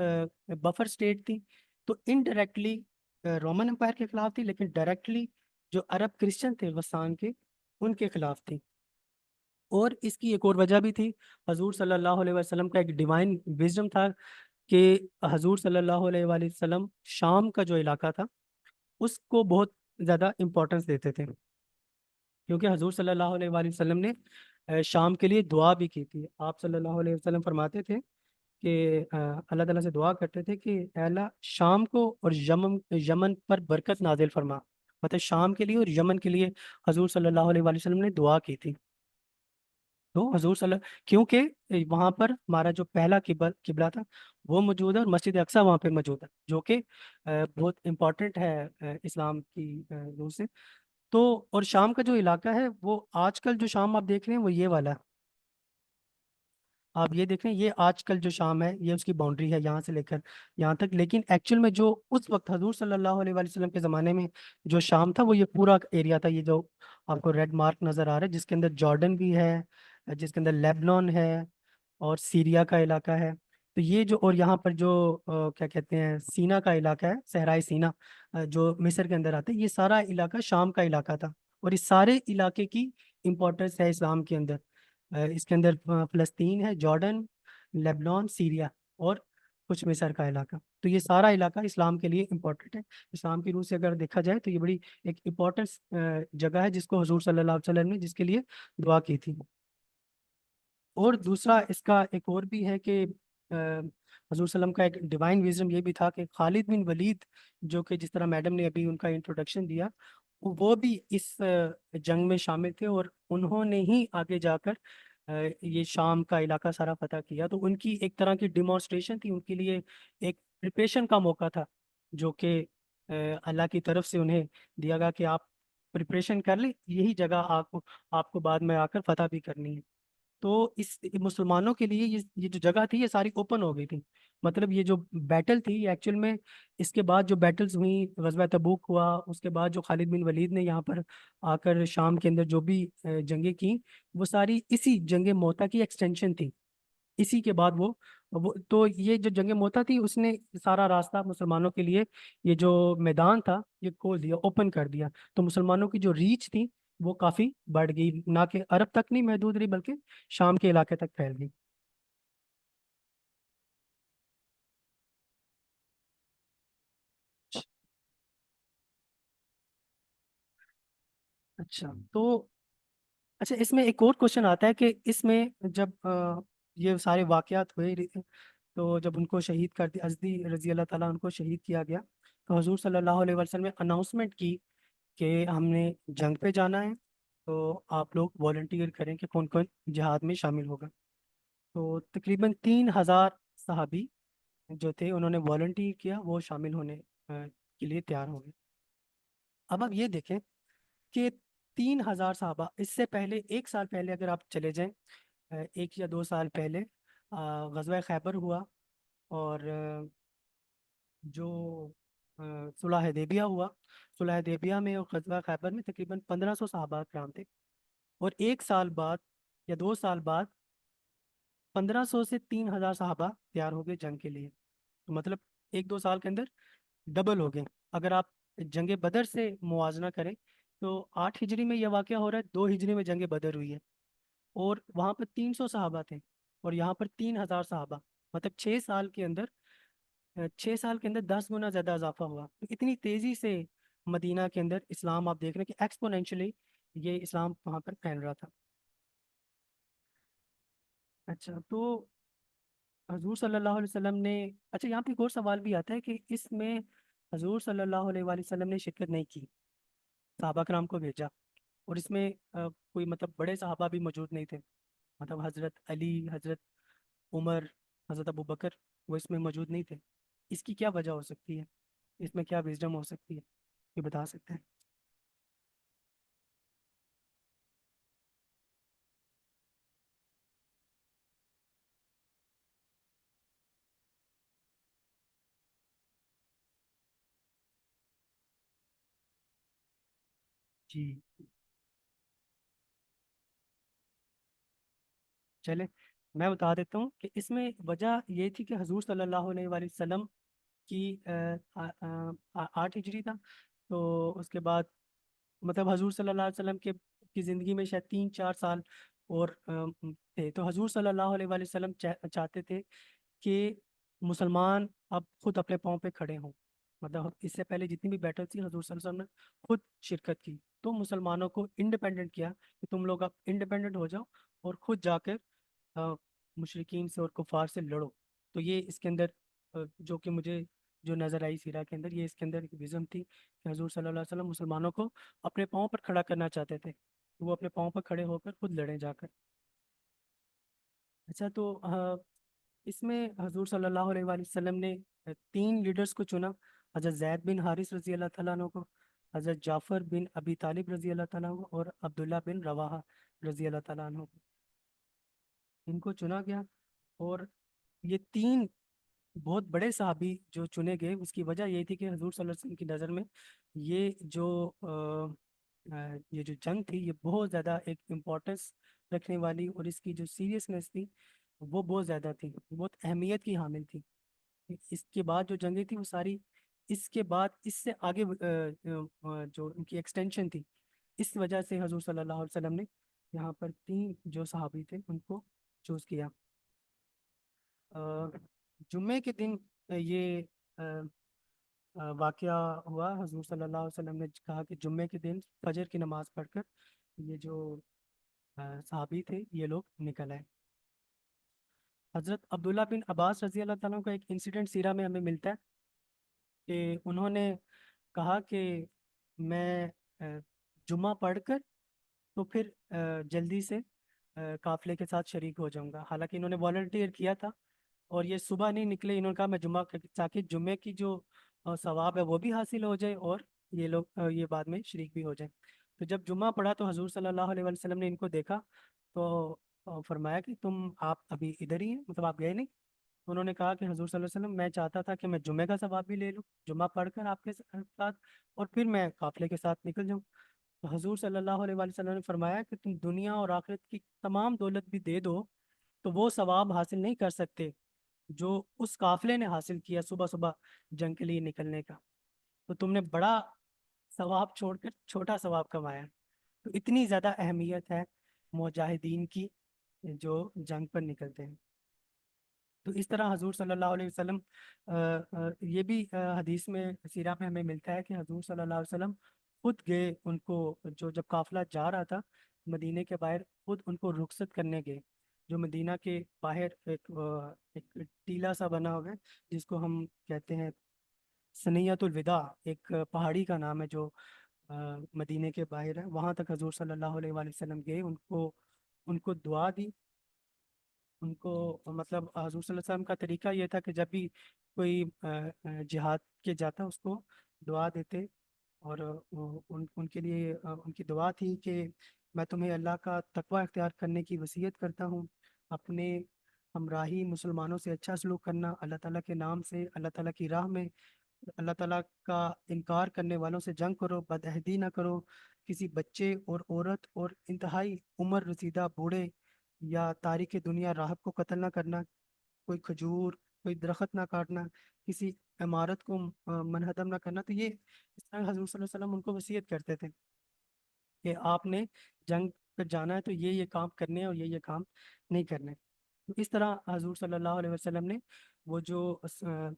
بفر سٹیٹ تھی، تو انڈائریکٹلی رومن امپائر کے خلاف تھی، لیکن ڈائریکٹلی جو عرب کرسچن تھے غسان کے، ان کے خلاف تھی۔ اور اس کی ایک اور وجہ بھی تھی، حضور صلی اللہ علیہ وسلم کا ایک ڈیوائن وزڈم تھا کہ حضور صلی اللہ علیہ وآلہ وسلم شام کا جو علاقہ تھا اس کو بہت زیادہ امپورٹنس دیتے تھے، کیونکہ حضور صلی اللہ علیہ وآلہ وسلم نے شام کے لیے دعا بھی کی تھی۔ آپ صلی اللہ علیہ وسلم فرماتے تھے کہ اللہ تعالیٰ سے دعا کرتے تھے کہ اے اللہ شام کو اور یمن پر برکت نازل فرما، مطلب شام کے لیے اور یمن کے لیے حضور صلی اللہ علیہ وآلہ وسلم نے دعا کی تھی۔ تو حضور صلی اللہ، کیونکہ وہاں پر ہمارا جو پہلا قبلہ تھا وہ موجود ہے، اور مسجد اقصیٰ وہاں پہ موجود ہے، جو کہ بہت امپورٹنٹ ہے اسلام کی روح سے۔ تو اور شام کا جو علاقہ ہے، وہ آج کل جو شام آپ دیکھ رہے ہیں وہ یہ والا ہے، آپ یہ دیکھ رہے ہیں، یہ آج کل جو شام ہے یہ اس کی باؤنڈری ہے یہاں سے لے کر یہاں تک۔ لیکن ایکچوئل میں جو اس وقت حضور صلی اللہ علیہ وآلہ وسلم کے زمانے میں جو شام تھا، وہ یہ پورا ایریا تھا، یہ جو آپ کو ریڈ مارک نظر آ رہا ہے، جس کے اندر جارڈن بھی ہے، جس کے اندر لیبنان ہے، اور سیریا کا علاقہ ہے۔ تو یہ جو، اور یہاں پر جو کیا کہتے ہیں، سینا کا علاقہ ہے، صحرائے سینا جو مصر کے اندر آتا ہے، یہ سارا علاقہ شام کا علاقہ تھا، اور اس سارے علاقے کی امپورٹنس ہے اسلام کے اندر۔ اس کے اندر فلسطین ہے، جارڈن، لیبنان، سیریا، اور کچھ مصر کا علاقہ۔ تو یہ سارا علاقہ اسلام کے لیے امپورٹنٹ ہے۔ اسلام کی روح سے اگر دیکھا جائے تو یہ بڑی ایک امپورٹنٹ جگہ ہے، جس کو حضور صلی اللہ علیہ وسلم نے جس کے لیے دعا کی تھی۔ اور دوسرا اس کا ایک اور بھی ہے کہ حضور صلی اللہ علیہ وسلم کا ایک ڈیوائن وزڈم یہ بھی تھا کہ خالد بن ولید، جو کہ جس طرح میڈم نے ابھی ان کا انٹروڈکشن دیا، وہ بھی اس جنگ میں شامل تھے، اور انہوں نے ہی آگے جا کر یہ شام کا علاقہ سارا فتح کیا۔ تو ان کی ایک طرح کی ڈیمانسٹریشن تھی، ان کے لیے ایک پریپریشن کا موقع تھا، جو کہ اللہ کی طرف سے انہیں دیا گیا کہ آپ پریپریشن کر لیں، یہی جگہ آپ کو بعد میں آ کر فتح بھی کرنی ہے۔ تو اس مسلمانوں کے لیے یہ جو جگہ تھی یہ ساری اوپن ہو گئی تھی۔ مطلب یہ جو بیٹل تھی یہ ایکچوئل میں، اس کے بعد جو بیٹلز ہوئی، غزوہ تبوک ہوا، اس کے بعد جو خالد بن ولید نے یہاں پر آ کر شام کے اندر جو بھی جنگیں کی، وہ ساری اسی جنگ موتا کی ایکسٹینشن تھی۔ اسی کے بعد تو یہ جو جنگ موتا تھی اس نے سارا راستہ مسلمانوں کے لیے، یہ جو میدان تھا یہ کھول دیا، اوپن کر دیا۔ تو مسلمانوں کی جو ریچ تھی وہ کافی بڑھ گئی، نہ کہ عرب تک نہیں محدود رہی بلکہ شام کے علاقے تک پھیل گئی۔ اچھا تو اچھا اس میں ایک اور کوشچن آتا ہے کہ اس میں جب یہ سارے واقعات ہوئے تو جب ان کو شہید کر دیا، ازدی رضی اللہ تعالیٰ ان کو شہید کیا گیا، تو حضور صلی اللہ علیہ وسلم نے اناؤنسمنٹ کی کہ ہم نے جنگ پہ جانا ہے، تو آپ لوگ والنٹیئر کریں کہ کون کون جہاد میں شامل ہوگا۔ تو تقریباً 3,000 صحابی جو تھے انہوں نے والنٹیئر کیا، وہ شامل ہونے کے لیے تیار ہو گئے۔ اب آپ یہ دیکھیں کہ 3,000 صحابہ، اس سے پہلے 1 سال پہلے اگر آپ چلے جائیں، 1 یا 2 سال پہلے غزوہ خیبر ہوا، اور جو صلح حدیبیہ ہوا، صلح حدیبیہ میں اور غزوہ خیبر میں تقریباً 1,500 صحابہ کرام تھے، اور 1 سال بعد یا 2 سال بعد 1,500 سے 3,000 صحابہ تیار ہو گئے جنگ کے لیے۔ تو مطلب 1-2 سال کے اندر ڈبل ہو گئے۔ اگر آپ جنگ بدر سے موازنہ کریں تو 8 ہجری میں یہ واقعہ ہو رہا ہے، 2 ہجری میں جنگ بدر ہوئی ہے، اور وہاں پر 300 صحابہ تھے اور یہاں پر 3,000 صحابہ، مطلب 6 سال کے اندر 10 گنا زیادہ اضافہ ہوا۔ تو اتنی تیزی سے مدینہ کے اندر اسلام، آپ دیکھ رہے ہیں کہ ایکسپونینشلی یہ اسلام وہاں پر پھیل رہا تھا۔ اچھا تو حضور صلی اللہ علیہ وسلم نے، اچھا یہاں پہ ایک اور سوال بھی آتا ہے کہ اس میں حضور صلی اللہ علیہ وآلہ وسلم نے شرکت نہیں کی، صحابہ کرام کو بھیجا، اور اس میں کوئی مطلب بڑے صحابہ بھی موجود نہیں تھے، مطلب حضرت علی، حضرت عمر، حضرت ابو بکر، وہ اس میں موجود نہیں تھے۔ اس کی کیا وجہ ہو سکتی ہے؟ اس میں کیا وزڈم ہو سکتی ہے؟ یہ بتا سکتے ہیں؟ جی چلے میں بتا دیتا ہوں کہ اس میں وجہ یہ تھی کہ حضور صلی اللہ علیہ وآلہ وسلم کی 8 ہجری تھا، تو اس کے بعد مطلب حضور صلی اللہ علیہ وسلم کی زندگی میں شاید 3-4 سال اور تھے، تو حضور صلی اللہ علیہ وآلہ وسلم چاہتے تھے کہ مسلمان اب خود اپنے پاؤں پہ کھڑے ہوں۔ مطلب اس سے پہلے جتنی بھی بیٹل تھی حضور صلی اللہ علیہ وسلم نے خود شرکت کی، تو مسلمانوں کو انڈیپینڈنٹ کیا کہ تم لوگ اب انڈیپینڈنٹ ہو جاؤ اور خود جا کر مشرکین سے اور کفار سے لڑو۔ تو یہ اس کے اندر جو کہ مجھے جو نظر آئی سیرہ کے اندر، یہ اس کے اندر ایک وزن تھی کہ حضور صلی اللہ علیہ وسلم مسلمانوں کو اپنے پاؤں پر کھڑا کرنا چاہتے تھے، وہ اپنے پاؤں پر کھڑے ہو کر خود لڑیں جا کر۔ اچھا تو اس میں حضور صلی اللہ علیہ وآلہ وسلم نے 3 لیڈرز کو چنا، حضرت زید بن حارث رضی اللہ تعالیٰ عنہ کو، حضرت جعفر بن ابی طالب رضی اللہ تعالیٰ عنہ اور عبداللہ بن رواحہ رضی اللہ تعالیٰ عنہ کو، ان کو چنا گیا۔ اور یہ 3 بہت بڑے صحابی جو چنے گئے، اس کی وجہ یہ تھی کہ حضور صلی اللہ علیہ وسلم کی نظر میں یہ جو یہ جو جنگ تھی، یہ بہت زیادہ ایک امپورٹنس رکھنے والی، اور اس کی جو سیریسنس تھی وہ بہت زیادہ تھی، بہت اہمیت کی حامل تھی۔ اس کے بعد جو جنگیں تھی وہ ساری اس کے بعد اس سے آگے جو ان کی ایکسٹینشن تھی، اس وجہ سے حضور صلی اللہ علیہ وسلم نے یہاں پر 3 جو صحابی تھے ان کو چوز کیا۔ جمعے کے دن یہ واقعہ ہوا، حضور صلی اللہ علیہ وسلم نے کہا کہ جمعے کے دن فجر کی نماز پڑھ کر یہ جو صحابی تھے یہ لوگ نکل آئے۔ حضرت عبداللہ بن عباس رضی اللہ تعالیٰ کا ایک انسیڈنٹ سیرہ میں ہمیں ملتا ہے کہ انہوں نے کہا کہ میں جمعہ پڑھ کر تو پھر جلدی سے قافلے کے ساتھ شریک ہو جاؤں گا، حالانکہ انہوں نے والنٹیئر کیا تھا اور یہ صبح نہیں نکلے، انہوں نے کہا میں جمعہ تاکہ جمعے کی جو ثواب ہے وہ بھی حاصل ہو جائے اور یہ لوگ یہ بعد میں شریک بھی ہو جائیں۔ تو جب جمعہ پڑھا تو حضور صلی اللہ علیہ وسلم نے ان کو دیکھا تو فرمایا کہ آپ ابھی ادھر ہی ہیں، مطلب آپ گئے نہیں؟ انہوں نے کہا کہ حضور صلی اللہ علیہ وسلم میں چاہتا تھا کہ میں جمعے کا ثواب بھی لے لوں، جمعہ پڑھ کر آپ کے ساتھ، اور پھر میں قافلے کے ساتھ نکل جاؤں۔ تو حضور صلی اللہ علیہ وسلم نے فرمایا کہ تم دنیا اور آخرت کی تمام دولت بھی دے دو تو وہ ثواب حاصل نہیں کر سکتے جو اس قافلے نے حاصل کیا صبح صبح جنگ کے لیے نکلنے کا۔ تو تم نے بڑا ثواب چھوڑ کر چھوٹا ثواب کمایا۔ تو اتنی زیادہ اہمیت ہے مجاہدین کی جو جنگ پر نکلتے ہیں۔ تو اس طرح حضور صلی اللہ علیہ وسلم یہ بھی حدیث میں سیرہ میں ہمیں ملتا ہے کہ حضور صلی اللہ علیہ وسلم خود گئے ان کو، جو جب قافلہ جا رہا تھا مدینے کے باہر، خود ان کو رخصت کرنے گئے. جو مدینہ کے باہر ایک ٹیلہ سا بنا ہوا ہے جس کو ہم کہتے ہیں سنیت الوداع، ایک پہاڑی کا نام ہے جو مدینے کے باہر ہے. وہاں تک حضور صلی اللہ علیہ وآلہ وسلم گئے، ان کو دعا دی. ان کو مطلب حضور صلی اللہ علیہ وسلم کا طریقہ یہ تھا کہ جب بھی کوئی جہاد کے جاتا اس کو دعا دیتے. اور ان کے لیے ان کی دعا تھی کہ میں تمہیں اللہ کا تقوی اختیار کرنے کی وصیت کرتا ہوں، اپنے ہمراہی مسلمانوں سے اچھا سلوک کرنا، اللہ تعالیٰ کے نام سے اللہ تعالیٰ کی راہ میں اللہ تعالیٰ کا انکار کرنے والوں سے جنگ کرو، بدعہدی نہ کرو، کسی بچے اور عورت اور انتہائی عمر رسیدہ بوڑھے یا تاریخ دنیا راہب کو قتل نہ کرنا، کوئی کھجور کوئی درخت نہ کاٹنا، کسی عمارت کو منہدم نہ کرنا. تو یہ اس طرح حضور صلی اللہ علیہ وسلم ان کو وصیت کرتے تھے کہ آپ نے جنگ پہ جانا ہے تو یہ کام کرنے ہیں اور یہ کام نہیں کرنے. تو اس طرح حضور صلی اللہ علیہ وسلم نے وہ جو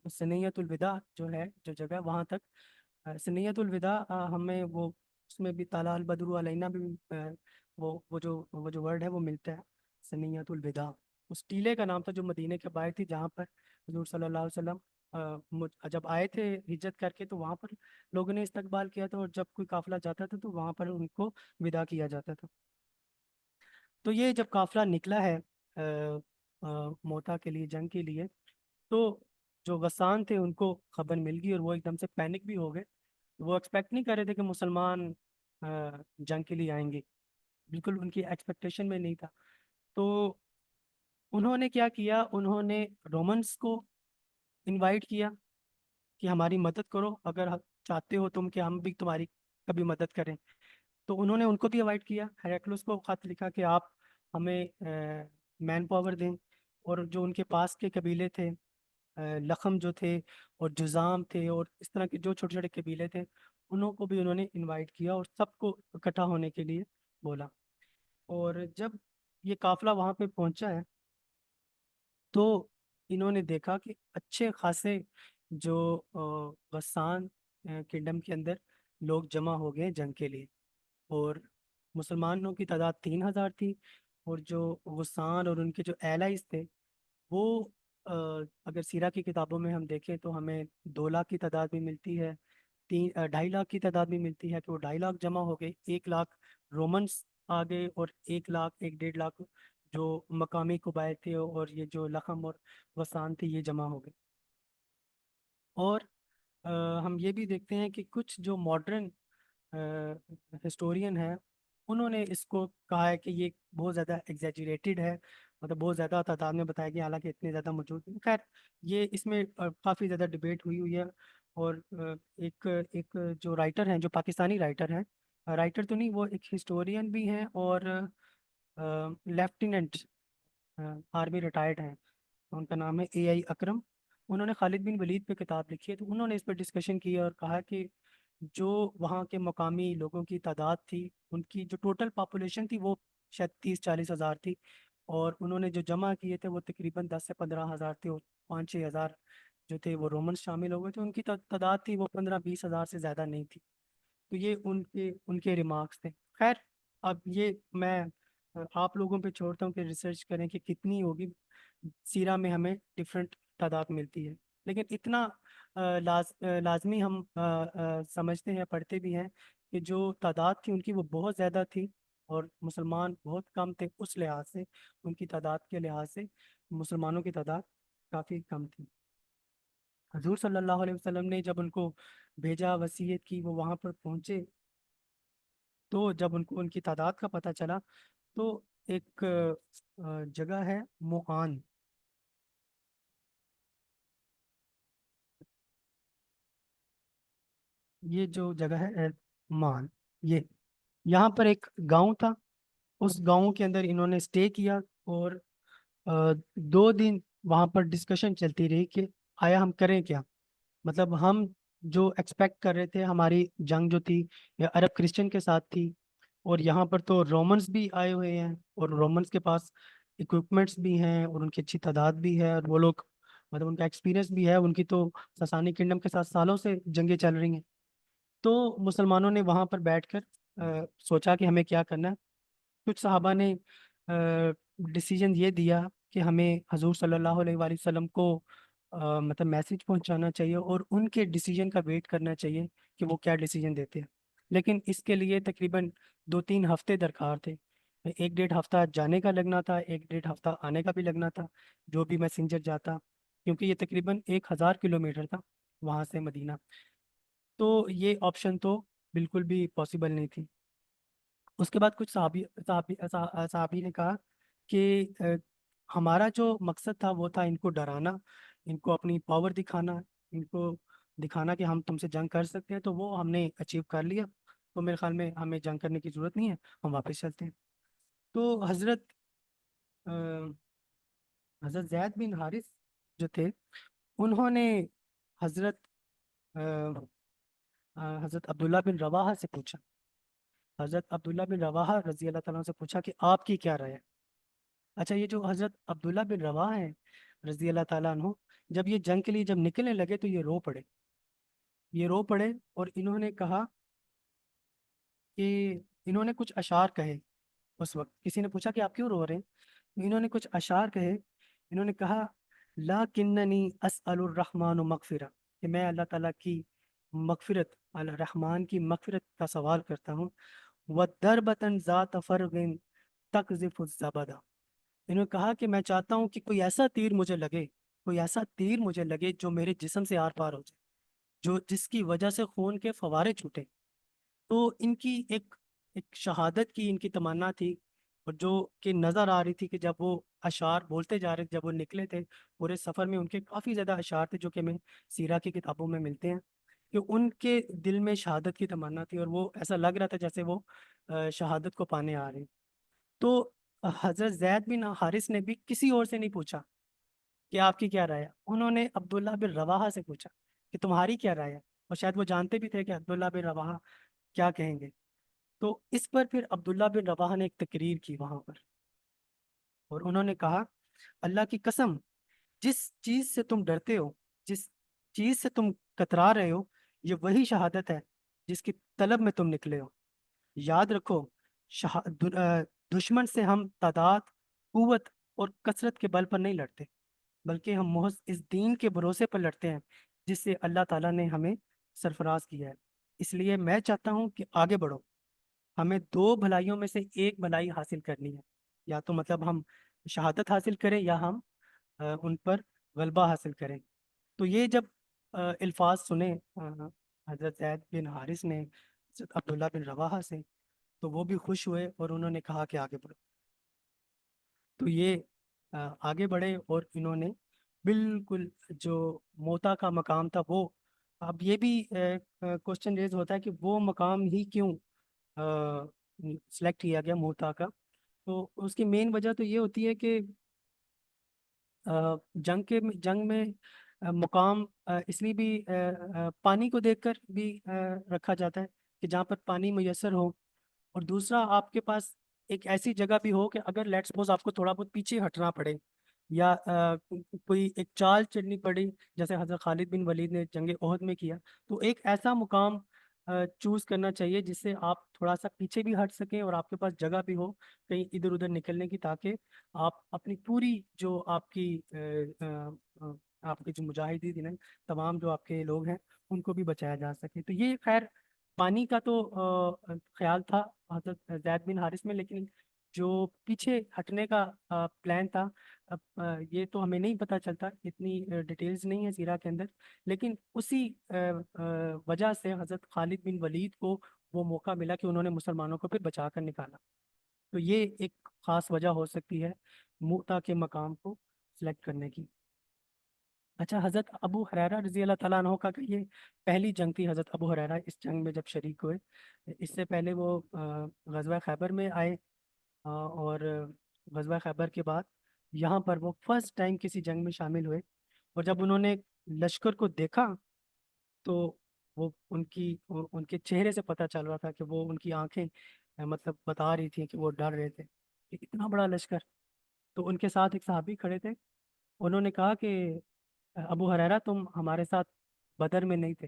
سنیت الوداع جو ہے جو جگہ وہاں تک سنیت الوداع ہمیں وہ اس میں بھی طلع البدر علینا بھی وہ جو ورڈ ہے وہ ملتا ہے سنیت الوداع. اس ٹیلے کا نام تھا جو مدینے کے باہر تھی، جہاں پر حضور صلی اللہ علیہ وسلم جب آئے تھے ہجرت کر کے تو وہاں پر لوگوں نے استقبال کیا تھا، اور جب کوئی قافلہ جاتا تھا تو وہاں پر ان کو وداع کیا جاتا تھا. تو یہ جب قافلہ نکلا ہے موتا کے لیے، جنگ کے لیے، تو جو غسان تھے ان کو خبر مل گئی اور وہ ایک دم سے پینک بھی ہو گئے. وہ ایکسپیکٹ نہیں کر رہے تھے کہ مسلمان جنگ کے لیے آئیں گے، بالکل ان کی ایکسپیکٹیشن میں نہیں تھا. تو انہوں نے کیا کیا، انہوں نے رومنس کو انوائٹ کیا کہ ہماری مدد کرو، اگر چاہتے ہو تم کہ ہم بھی تمہاری کبھی مدد کریں. تو انہوں نے ان کو بھی انوائٹ کیا. ہیراکلوس کو خط لکھا کہ آپ ہمیں مین پاور دیں. اور جو ان کے پاس کے قبیلے تھے، لخم جو تھے اور جزام تھے اور اس طرح کے جو چھوٹے چھوٹے قبیلے تھے، انہوں کو بھی انہوں نے انوائٹ کیا اور سب کو اکٹھا ہونے کے لیے بولا. اور جب یہ قافلہ وہاں پہ پہنچا ہے تو انہوں نے دیکھا کہ اچھے خاصے جو غسان کنگڈم کے اندر لوگ جمع ہو گئے جنگ کے لیے. اور مسلمانوں کی تعداد 3000 تھی، اور جو غسان اور ان کے جو ایلائز تھے وہ اگر سیرہ کی کتابوں میں ہم دیکھیں تو ہمیں 2 لاکھ کی تعداد بھی ملتی ہے، 2.5 لاکھ کی تعداد بھی ملتی ہے کہ وہ 2.5 لاکھ جمع ہو گئے. 1 لاکھ رومنس آ گئے اور 1 لاکھ 1.5 لاکھ جو مقامی قبائل تھے اور یہ جو لخم اور غسان تھے یہ جمع ہو گئے. اور ہم یہ بھی دیکھتے ہیں کہ کچھ جو ماڈرن ہسٹورین ہیں انہوں نے اس کو کہا ہے کہ یہ بہت زیادہ ایگزیجریٹڈ ہے، مطلب بہت زیادہ تعداد میں بتایا گیا، حالانکہ اتنے زیادہ موجود نہیں. خیر یہ اس میں کافی زیادہ ڈبیٹ ہوئی ہے. اور ایک جو رائٹر ہیں، جو پاکستانی رائٹر ہیں، رائٹر تو نہیں وہ ایک ہسٹورین بھی ہیں اور لیفٹیننٹ آرمی ریٹائرڈ ہیں، ان کا نام ہے AI اکرم. انہوں نے خالد بن ولید پہ کتاب لکھی ہے، تو انہوں نے اس پہ ڈسکشن کی اور کہا کہ جو وہاں کے مقامی لوگوں کی تعداد تھی، ان کی جو ٹوٹل پاپولیشن تھی وہ شاید 30-40 ہزار تھی، اور انہوں نے جو جمع کیے تھے وہ تقریباً 10 سے 15 ہزار تھے، اور 5-6 ہزار جو تھے وہ رومنس شامل ہو گئے تھے. ان کی تعداد تھی وہ 15-20 ہزار سے زیادہ نہیں تھی. تو یہ ان کے ریمارکس تھے. خیر اب یہ میں آپ لوگوں پہ چھوڑتا ہوں کہ ریسرچ کریں کہ کتنی ہوگی. سیرہ میں ہمیں ڈفرینٹ تعداد ملتی ہے، لیکن اتنا لازمی ہم سمجھتے ہیں، پڑھتے بھی ہیں کہ جو تعداد تھی ان کی وہ بہت زیادہ تھی اور مسلمان بہت کم تھے. اس لحاظ سے ان کی تعداد کے لحاظ سے مسلمانوں کی تعداد کافی کم تھی. حضور صلی اللہ علیہ وسلم نے جب ان کو بھیجا، وصیت کی، وہ وہاں پر پہنچے، تو جب ان کو ان کی تعداد کا پتہ چلا تو ایک جگہ ہے موآن. یہ جو جگہ ہے مان، یہ یہاں پر ایک گاؤں تھا. اس گاؤں کے اندر انہوں نے اسٹے کیا اور 2 دن وہاں پر ڈسکشن چلتی رہی کہ آیا ہم کریں کیا. مطلب ہم جو ایکسپیکٹ کر رہے تھے، ہماری جنگ جو تھی یا عرب کرسچن کے ساتھ تھی، اور یہاں پر تو رومنس بھی آئے ہوئے ہیں اور رومنس کے پاس اکوپمنٹس بھی ہیں اور ان کی اچھی تعداد بھی ہے، اور وہ لوگ مطلب ان کا ایکسپیرینس بھی ہے. ان کی تو ساسانی کنگڈم کے ساتھ سالوں سے جنگیں چل رہی ہیں. تو مسلمانوں نے وہاں پر بیٹھ کر سوچا کہ ہمیں کیا کرنا ہے. کچھ صحابہ نے ڈیسیجن یہ دیا کہ ہمیں حضور صلی اللہ علیہ وآلہ وسلم کو مطلب میسج پہنچانا چاہیے اور ان کے ڈیسیجن کا ویٹ کرنا چاہیے کہ وہ کیا ڈیسیجن دیتے ہیں. لیکن اس کے لیے تقریباً 2-3 ہفتے درکار تھے. 1-1.5 ہفتہ جانے کا لگنا تھا, 1-1.5 ہفتہ آنے کا بھی لگنا تھا, جو بھی میسنجر جاتا, کیونکہ یہ تقریباً 1000 کلومیٹر تھا وہاں سے مدینہ. تو یہ آپشن تو بالکل بھی پاسبل نہیں تھی. اس کے بعد کچھ صحابی نے کہا کہ ہمارا جو مقصد تھا وہ تھا ان کو ڈرانا, ان کو اپنی پاور دکھانا, ان کو دکھانا کہ ہم تم سے جنگ کر سکتے ہیں. تو وہ ہم نے اچیو کر لیا. تو میرے خیال میں ہمیں جنگ کرنے کی ضرورت نہیں ہے, ہم واپس چلتے ہیں. تو حضرت زید بن حارث جو تھے, انہوں نے حضرت حضرت عبداللہ بن رواحہ سے پوچھا. حضرت عبداللہ بن رواحہ رضی اللہ تعالیٰ عنہ سے پوچھا کہ آپ کی کیا رائے ہے. اچھا, یہ جو حضرت عبداللہ بن رواحہ ہیں رضی اللہ تعالیٰ عنہ, جب یہ جنگ کے لیے جب نکلنے لگے تو یہ رو پڑے اور انہوں نے کہا کہ انہوں نے کچھ اشعار کہے. اس وقت کسی نے پوچھا کہ آپ کیوں رو رہے ہیں, تو انہوں نے کچھ اشعار کہے. انہوں نے کہا لکننی اسأل الرحمن مغفرہ, کہ میں اللہ تعالیٰ کی مغفرت, الرحمن کی مغفرت کا سوال کرتا ہوں. وَدَرْبَةً ذَاتَ فَرْغٍ تَقْذِفُ الزَّبَدَ, انہوں نے کہا کہ میں چاہتا ہوں کہ کوئی ایسا تیر مجھے لگے جو میرے جسم سے آر پار ہو جائے, جس کی وجہ سے خون کے فوارے چھوٹے. تو ان کی ایک شہادت کی ان کی تمنا تھی, اور جو کہ نظر آ رہی تھی کہ جب وہ اشعار بولتے جا رہے, جب وہ نکلے تھے پورے سفر میں, ان کے کافی زیادہ اشعار تھے جو کہ ہمیں سیرہ کی کتابوں میں ملتے ہیں, کہ ان کے دل میں شہادت کی تمنا تھی, اور وہ ایسا لگ رہا تھا جیسے وہ شہادت کو پانے آ رہے ہیں. تو حضرت زید بن حارث نے بھی کسی اور سے نہیں پوچھا کہ آپ کی کیا رائے ہے, انہوں نے عبداللہ بن رواحہ سے پوچھا کہ تمہاری کیا رائے ہے. اور شاید وہ جانتے بھی تھے کہ عبداللہ بن رواحہ کیا کہیں گے. تو اس پر پھر عبداللہ بن رواحہ نے ایک تقریر کی وہاں پر, اور انہوں نے کہا اللہ کی قسم, جس چیز سے تم ڈرتے ہو, جس چیز سے تم کترا رہے ہو, یہ وہی شہادت ہے جس کی طلب میں تم نکلے ہو. یاد رکھو, دشمن سے ہم تعداد, قوت اور کثرت کے بل پر نہیں لڑتے, بلکہ ہم محض اس دین کے بھروسے پر لڑتے ہیں جس سے اللہ تعالیٰ نے ہمیں سرفراز کیا ہے. اس لیے میں چاہتا ہوں کہ آگے بڑھو, ہمیں 2 بھلائیوں میں سے ایک بھلائی حاصل کرنی ہے, یا تو مطلب ہم شہادت حاصل کریں یا ہم ان پر غلبہ حاصل کریں. تو یہ جب الفاظ سنے حضرت زید بن حارث نے حضرت عبداللہ بن رواحہ سے, تو وہ بھی خوش ہوئے اور انہوں نے کہا کہ آگے بڑھو. تو یہ آگے بڑھے, اور انہوں نے بالکل جو موتا کا مقام تھا وہ, اب یہ بھی کوشچن ریز ہوتا ہے کہ وہ مقام ہی کیوں سلیکٹ کیا گیا موتا کا. تو اس کی مین وجہ تو یہ ہوتی ہے کہ جنگ میں مقام اس لیے بھی پانی کو دیکھ کر بھی رکھا جاتا ہے کہ جہاں پر پانی میسر ہو, اور دوسرا آپ کے پاس ایک ایسی جگہ بھی ہو کہ اگر لیٹ سپوز آپ کو تھوڑا بہت پیچھے ہٹنا پڑے یا کوئی ایک چال چلنی پڑی, جیسے حضرت خالد بن ولید نے جنگ احد میں کیا, تو ایک ایسا مقام چوز کرنا چاہیے جس سے آپ تھوڑا سا پیچھے بھی ہٹ سکیں اور آپ کے پاس جگہ بھی ہو کہیں ادھر ادھر نکلنے کی, تاکہ آپ اپنی پوری جو آپ کے جو مجاہدین ہیں, تمام جو آپ کے لوگ ہیں, ان کو بھی بچایا جا سکے. تو یہ خیر پانی کا تو خیال تھا حضرت زید بن حارث میں, لیکن جو پیچھے ہٹنے کا پلان تھا, یہ تو ہمیں نہیں پتہ چلتا, اتنی ڈیٹیلز نہیں ہے سیرہ کے اندر, لیکن اسی وجہ سے حضرت خالد بن ولید کو وہ موقع ملا کہ انہوں نے مسلمانوں کو پھر بچا کر نکالا. تو یہ ایک خاص وجہ ہو سکتی ہے موتا کے مقام کو سلیکٹ کرنے کی. اچھا, حضرت ابو ہریرہ رضی اللہ تعالیٰ عنہ کا یہ پہلی جنگ تھی. حضرت ابو ہریرہ اس جنگ میں جب شریک ہوئے, اس سے پہلے وہ غزوہ خیبر میں آئے, اور غزوہ خیبر کے بعد یہاں پر وہ فرسٹ ٹائم کسی جنگ میں شامل ہوئے, اور جب انہوں نے لشکر کو دیکھا تو وہ ان کے چہرے سے پتہ چل رہا تھا کہ وہ, ان کی آنکھیں مطلب بتا رہی تھیں کہ وہ ڈر رہے تھے کہ اتنا بڑا لشکر. تو ان کے ساتھ ایک صحابی کھڑے تھے, انہوں نے کہا کہ ابو ہریرہ تم ہمارے ساتھ بدر میں نہیں تھے.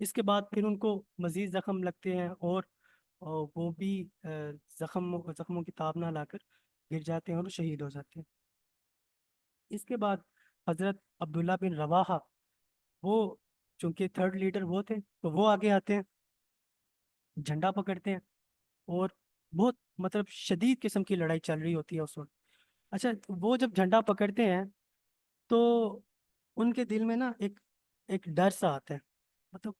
اس کے بعد پھر ان کو مزید زخم لگتے ہیں اور وہ بھی زخموں کی تاب نہ لا کر گر جاتے ہیں اور شہید ہو جاتے ہیں۔ اس کے بعد حضرت عبداللہ بن رواحہ، وہ چونکہ تھرڈ لیڈر وہ تھے تو وہ آگے آتے ہیں، جھنڈا پکڑتے ہیں، اور بہت مطلب شدید قسم کی لڑائی چل رہی ہوتی ہے اس وقت۔ اچھا، وہ جب جھنڈا پکڑتے ہیں تو ان کے دل میں نا ایک ڈر سا آتا ہے، مطلب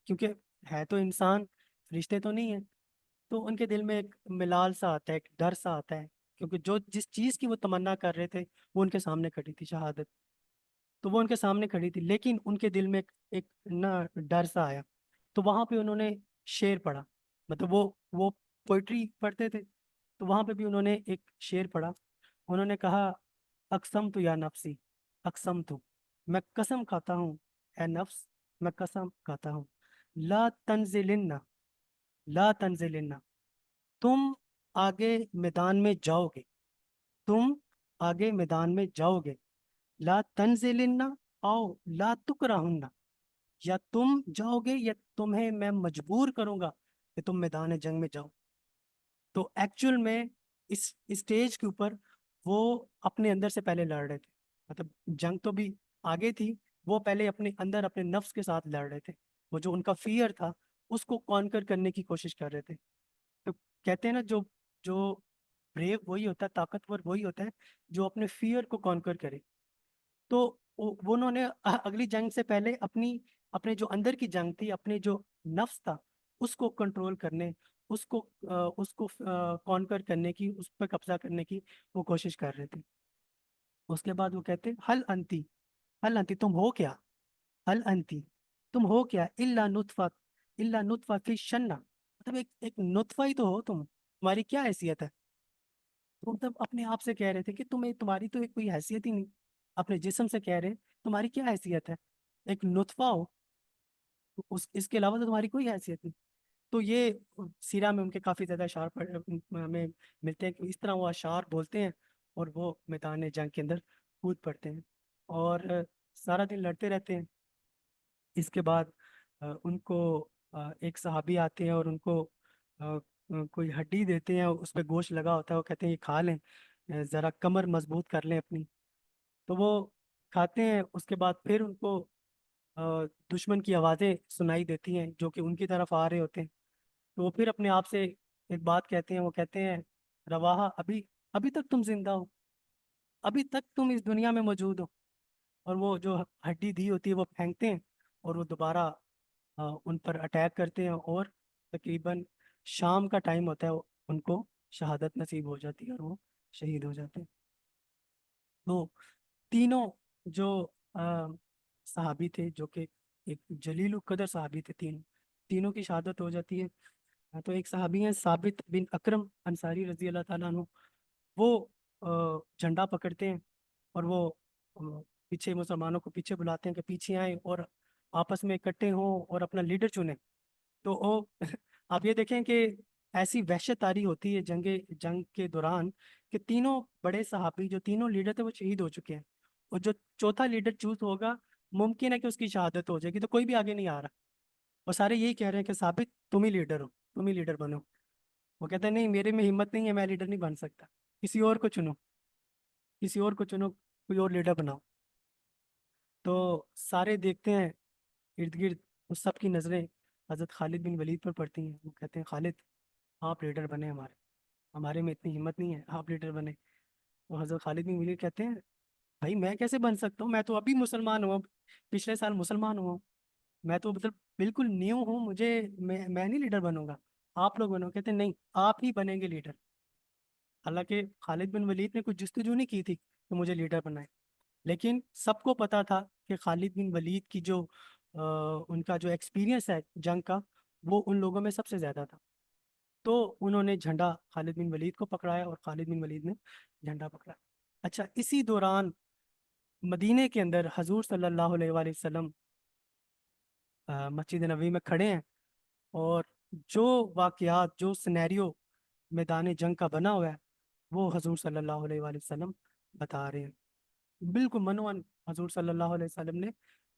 کیونکہ ہے تو انسان، فرشتے تو نہیں ہیں، تو ان کے دل میں ایک ملال سا آتا ہے، ایک ڈر سا آتا ہے، کیونکہ جس چیز کی وہ تمنا کر رہے تھے وہ ان کے سامنے کھڑی تھی، شہادت، تو وہ ان کے سامنے کھڑی تھی، لیکن ان کے دل میں ایک نا ڈر سا آیا، تو وہاں پہ انہوں نے شعر پڑھا، مطلب وہ پوئٹری پڑھتے تھے، تو وہاں پہ بھی انہوں نے ایک شعر پڑھا، انہوں نے کہا: اقسم تو یا نفسی، اقسم تو، میں قسم کھاتا ہوں اے نفس، میں قسم کھاتا ہوں، لا تنزلن، لا تنزلن، تم آگے میدان میں جاؤ گے، تم آگے میدان میں جاؤ گے، لا تنزلن آؤ لا تکرہن، یا تم جاؤ گے یا تمہیں میں مجبور کروں گا کہ تم میدان جنگ میں جاؤ۔ تو ایکچول میں اس اسٹیج کے اوپر وہ اپنے اندر سے پہلے لڑ رہے تھے، مطلب جنگ تو بھی آگے تھی، وہ پہلے اپنے اندر اپنے نفس کے ساتھ لڑ رہے تھے، وہ جو ان کا فیئر تھا اس کو کانکر کرنے کی کوشش کر رہے تھے۔ تو کہتے ہیں نا، جو جو بریو وہی ہوتا ہے، طاقتور وہی ہوتا ہے جو اپنے فیئر کو کانکر کرے۔ تو انہوں نے اگلی جنگ سے پہلے اپنے جو اندر کی جنگ تھی، اپنے جو نفس تھا اس کو کنٹرول کرنے، اس کو کانکر کرنے کی، اس پہ قبضہ کرنے کی وہ کوشش کر رہے تھے۔ اس کے بعد وہ کہتے ہیں: حل انتی، تم ہو کیا، حل انتی، تم ہو کیا، الا نطفہ فی شنہ، مطلب ایک نطفہ ہی تو ہو تم، تمہاری کیا حیثیت ہے؟ تو مطلب اپنے آپ سے کہہ رہے تھے کہ تمہاری تو کوئی حیثیت ہی نہیں، اپنے جسم سے کہہ رہے تمہاری کیا حیثیت ہے، ایک نطفہ ہو، اس کے علاوہ تو تمہاری کوئی حیثیت نہیں۔ تو یہ سیرہ میں ان کے کافی زیادہ اشعار ہمیں ملتے ہیں کہ اس طرح وہ اشعار بولتے ہیں اور وہ میدان جنگ کے اندر کود پڑتے ہیں اور سارا دن لڑتے رہتے ہیں۔ اس کے بعد ان کو ایک صحابی آتے ہیں اور ان کو کوئی ہڈی دیتے ہیں، اس پہ گوشت لگا ہوتا ہے، وہ کہتے ہیں یہ کھا لیں، ذرا کمر مضبوط کر لیں اپنی، تو وہ کھاتے ہیں۔ اس کے بعد پھر ان کو دشمن کی آوازیں سنائی دیتی ہیں جو کہ ان کی طرف آ رہے ہوتے ہیں، تو وہ پھر اپنے آپ سے ایک بات کہتے ہیں، وہ کہتے ہیں: رواحہ، ابھی تک تم زندہ ہو، ابھی تک تم اس دنیا میں موجود ہو، اور وہ جو ہڈی دی ہوتی ہے وہ پھینکتے ہیں اور وہ دوبارہ ان پر اٹیک کرتے ہیں، اور تقریباً شام کا ٹائم ہوتا ہے، ان کو شہادت نصیب ہو جاتی ہے اور وہ شہید ہو جاتے ہیں۔ تو تینوں جو صحابی تھے، جو کہ ایک جلیل القدر صحابی تھے، تینوں کی شہادت ہو جاتی ہے۔ تو ایک صحابی ہیں ثابت بن اکرم انصاری رضی اللہ تعالیٰ عنہ، وہ جھنڈا پکڑتے ہیں اور وہ پیچھے مسلمانوں کو پیچھے بلاتے ہیں کہ پیچھے آئیں اور آپس میں اکٹھے ہوں اور اپنا لیڈر چنیں۔ تو وہ آپ یہ دیکھیں کہ ایسی وحشت طاری ہوتی ہے جنگ کے دوران کہ تینوں بڑے صحابی، جو تینوں لیڈر تھے، وہ شہید ہو چکے ہیں، اور جو چوتھا لیڈر چوز ہوگا ممکن ہے کہ اس کی شہادت ہو جائے گی، تو کوئی بھی آگے نہیں آ رہا، اور سارے یہی کہہ رہے ہیں کہ ثابت تم ہی لیڈر ہو، تم ہی لیڈر بنو۔ وہ کہتے ہیں نہیں، میرے میں ہمت نہیں ہے، میں لیڈر نہیں بن سکتا، کسی اور کو چنو، کسی اور کو چنو، کوئی اور لیڈر بناؤ۔ تو سارے دیکھتے ہیں ارد گرد، اس سب کی نظریں حضرت خالد بن ولید پر پڑتی ہیں، وہ کہتے ہیں: خالد، آپ لیڈر بنے، ہمارے میں اتنی ہمت نہیں ہے، آپ لیڈر بنے۔ وہ حضرت خالد بن ولید کہتے ہیں: بھائی میں کیسے بن سکتا ہوں، میں تو ابھی مسلمان ہوں، پچھلے سال مسلمان ہوا ہوں، میں تو مطلب بالکل نیو ہوں، میں نہیں لیڈر بنوں گا، آپ لوگ بنو۔ کہتے ہیں نہیں، آپ ہی بنیں گے لیڈر۔ حالانکہ خالد بن ولید نے کچھ جستجو نہیں کی تھی کہ مجھے لیڈر بنائے، لیکن سب کو پتا تھا کہ خالد بن ولید کی جو ان کا جو ایکسپیرینس ہے جنگ کا، وہ ان لوگوں میں سب سے زیادہ تھا۔ تو انہوں نے جھنڈا خالد بن ولید کو پکڑایا اور خالد بن ولید نے جھنڈا پکڑا۔ اچھا، اسی دوران مدینے کے اندر حضور صلی اللہ علیہ وآلہ وسلم مسجد نبوی میں کھڑے ہیں، اور جو واقعات، جو سینیریو میدان جنگ کا بنا ہوا ہے، وہ حضور صلی اللہ علیہ وآلہ وسلم بتا رہے ہیں، بالکل منوان حضور صلی اللہ علیہ وسلم نے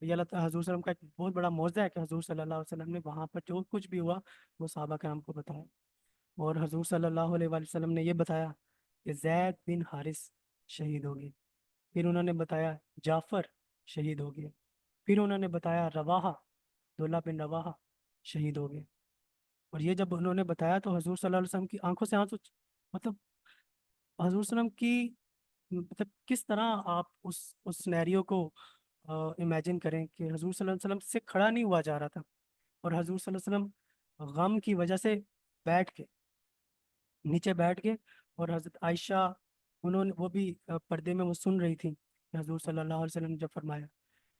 یہ اللہ تعالیٰ حضور صلی اللہ علیہ وسلم کا ایک بہت بڑا معجزہ ہے کہ حضور صلی اللہ علیہ وسلم نے وہاں پر جو کچھ بھی ہوا وہ صحابہ کرام کو بتایا. اور حضور صلی اللہ علیہ وآلہ وسلم نے یہ بتایا کہ زید بن حارث شہید ہو گئے. پھر انہوں نے بتایا جعفر شہید ہو گئے. پھر انہوں نے بتایا رواحہ، عبداللہ بن رواحہ شہید ہو گئے. اور یہ جب انہوں نے بتایا تو حضور صلی اللہ علیہ وسلم کی آنکھوں سے آنسو، مطلب حضور صلی اللہ علیہ وسلم کی، مطلب کس طرح آپ اس سینیریو کو امیجن کریں کہ حضور صلی اللہ علیہ وسلم سے کھڑا نہیں ہوا جا رہا تھا، اور حضور صلی اللہ علیہ وسلم غم کی وجہ سے بیٹھ کے نیچے بیٹھ گئے. اور حضرت عائشہ انہوں نے وہ بھی پردے میں وہ سن رہی تھی کہ حضور صلی اللہ علیہ وسلم نے جب فرمایا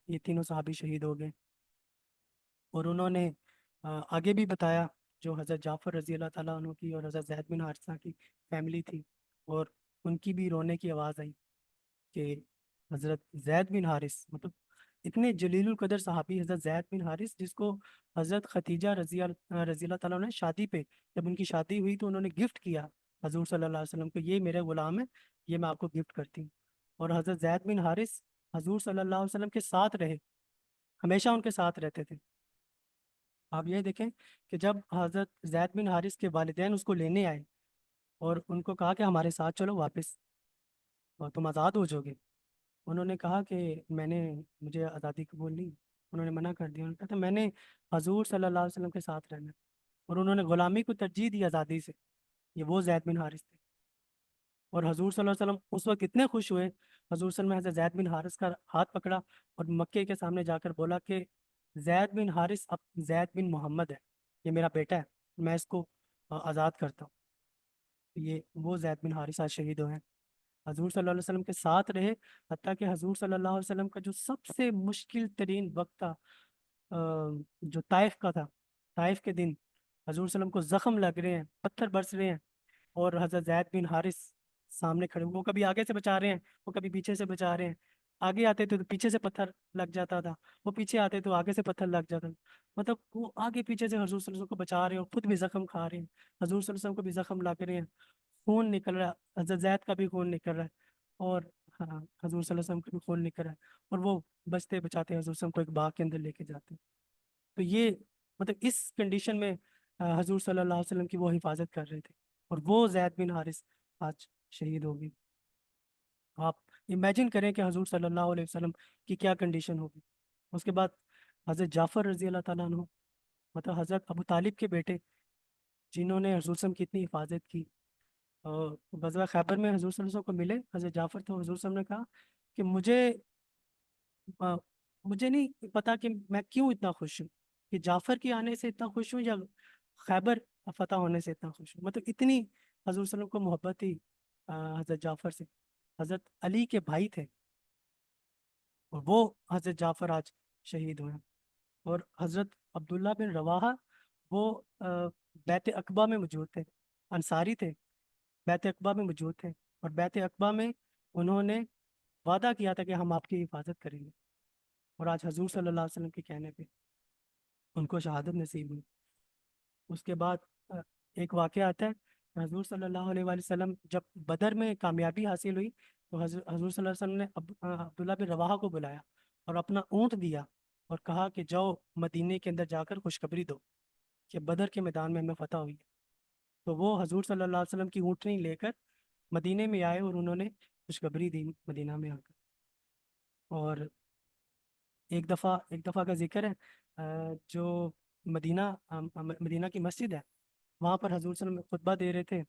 یہ تینوں صحابی شہید ہو گئے. اور انہوں نے آگے بھی بتایا جو حضرت جعفر رضی اللہ تعالیٰ عنہ کی اور حضرت زید بن حارثہ کی فیملی تھی، اور ان کی بھی رونے کی آواز آئی کہ حضرت زید بن حارث، مطلب اتنے جلیل القدر صحابی حضرت زید بن حارث، جس کو حضرت ختیجہ رضی اللہ تعالیٰ عنہ نے شادی پہ، جب ان کی شادی ہوئی تو انہوں نے گفٹ کیا حضور صلی اللہ علیہ وسلم کو، یہ میرے غلام ہے، یہ میں آپ کو گفٹ کرتی ہوں. اور حضرت زید بن حارث حضور صلی اللہ علیہ وسلم کے ساتھ رہے، ہمیشہ ان کے ساتھ رہتے تھے. آپ یہ دیکھیں کہ جب حضرت زید بن حارث کے والدین اس کو لینے آئے اور ان کو کہا کہ ہمارے ساتھ چلو واپس اور تم آزاد ہو جاؤ گے، انہوں نے کہا کہ مجھے آزادی قبول نہیں. انہوں نے منع کر دیا. انہوں نے کہا تھا میں نے حضور صلی اللہ علیہ وسلم کے ساتھ رہنا ہے. اور انہوں نے غلامی کو ترجیح دی آزادی سے. یہ وہ زید بن حارث تھے. اور حضور صلی اللہ علیہ وسلم اس وقت اتنے خوش ہوئے، حضور صلی اللہ علیہ وسلم نے حضرت زید بن حارث کا ہاتھ پکڑا اور مکے کے سامنے جا کر بولا کہ زید بن حارث اب زید بن محمد ہے، یہ میرا بیٹا ہے، میں اس کو آزاد کرتا ہوں. یہ وہ زید بن حارث آج شہید ہوئے ہیں. حضور صلی اللہ علیہ وسلم کے ساتھ رہے، حتیٰ کہ حضور صلی اللہ علیہ وسلم کا جو سب سے مشکل ترین وقت تھا، جو طائف کا تھا، طائف کے دن حضور صلی اللہ علیہ وسلم کو زخم لگ رہے ہیں، پتھر برس رہے ہیں، اور حضرت زید بن حارث سامنے کھڑے، وہ کبھی آگے سے بچا رہے ہیں، وہ کبھی پیچھے سے بچا رہے ہیں. آگے آتے تھے تو پیچھے سے پتھر لگ جاتا تھا، وہ پیچھے آتے تو آگے سے پتھر لگ جاتا تھا. مطلب وہ آگے پیچھے سے حضور صلی اللہ علیہ وسلم کو بچا رہے ہیں اور خود بھی زخم کھا رہے ہیں. حضور صلی اللہ علیہ وسلم کو بھی زخم لگ رہے ہیں، خون نکل رہا ہے، حضرت زید کا بھی خون نکل رہا ہے، اور ہاں حضور صلی اللہ علیہ وسلم کا بھی خون نکل رہا ہے. اور وہ بچتے بچاتے حضور صلی اللہ علیہ وسلم کو ایک باغ کے اندر لے کے جاتے ہیں. تو یہ مطلب اس کنڈیشن میں حضور صلی اللہ علیہ وسلم کی وہ حفاظت کر رہے تھے، اور وہ زید بن حارث آج شہید ہوگی. آپ امیجن کریں کہ حضور صلی اللہ علیہ وسلم کی کیا کنڈیشن ہوگی. اس کے بعد حضرت جعفر رضی اللہ تعالیٰ عنہ، مطلب حضرت ابو طالب کے بیٹے، جنہوں نے حضور صلی اللہ علیہ وسلم کی اتنی حفاظت کی. غزوہ خیبر میں حضور صلی اللہ علیہ وسلم کو ملے حضرت جعفر، تو حضور صلی اللہ علیہ وسلم نے کہا کہ آ، مجھے نہیں پتا کہ میں کیوں اتنا خوش ہوں، کہ جعفر کے آنے سے اتنا خوش ہوں یا خیبر فتح ہونے سے اتنا خوش ہوں. مطلب اتنی حضور صلی اللہ علیہ وسلم کو محبت تھی حضرت جعفر سے. حضرت علی کے بھائی تھے، اور وہ حضرت جعفر آج شہید ہوئے ہیں. اور حضرت عبداللہ بن رواحہ، وہ بیت عقبہ میں موجود تھے، انصاری تھے، بیت عقبہ میں موجود تھے. اور بیت عقبہ میں انہوں نے وعدہ کیا تھا کہ ہم آپ کی حفاظت کریں گے. اور آج حضور صلی اللہ علیہ وسلم کے کہنے پہ ان کو شہادت نصیب ہوئی. اس کے بعد ایک واقعہ آتا ہے، حضور صلی اللہ علیہ وآلہ وسلم جب بدر میں کامیابی حاصل ہوئی تو حضور صلی اللہ علیہ وسلم نے عبداللہ بن رواحہ کو بلایا اور اپنا اونٹ دیا اور کہا کہ جاؤ مدینے کے اندر جا کر خوشخبری دو کہ بدر کے میدان میں ہمیں فتح ہوئی ہے. تو وہ حضور صلی اللہ علیہ وسلم کی اونٹنی لے کر مدینے میں آئے اور انہوں نے خوشخبری دی مدینہ میں آ کر. اور ایک دفعہ کا ذکر ہے، جو مدینہ کی مسجد ہے، وہاں پر حضور صلی اللہ علیہ وسلم خطبہ دے رہے تھے.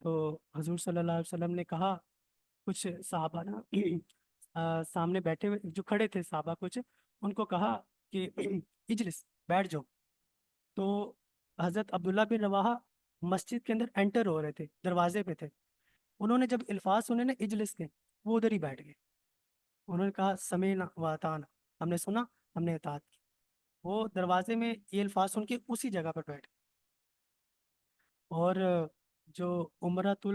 تو حضور صلی اللہ علیہ وسلم نے کہا، کچھ صحابہ نا سامنے بیٹھے ہوئے جو کھڑے تھے صحابہ کچھ، ان کو کہا کہ اجلس، بیٹھ جاؤ. تو حضرت عبداللہ بن رواحہ مسجد کے اندر انٹر ہو رہے تھے، دروازے پہ تھے. انہوں نے جب الفاظ سنے نا اجلس کے، وہ ادھر ہی بیٹھ گئے. انہوں نے کہا سمیعنا و اطعنا، ہم نے سنا، ہم نے اطاعت کی. وہ دروازے میں یہ الفاظ سن کے اسی جگہ پر بیٹھ گئے. اور جو عمرۃ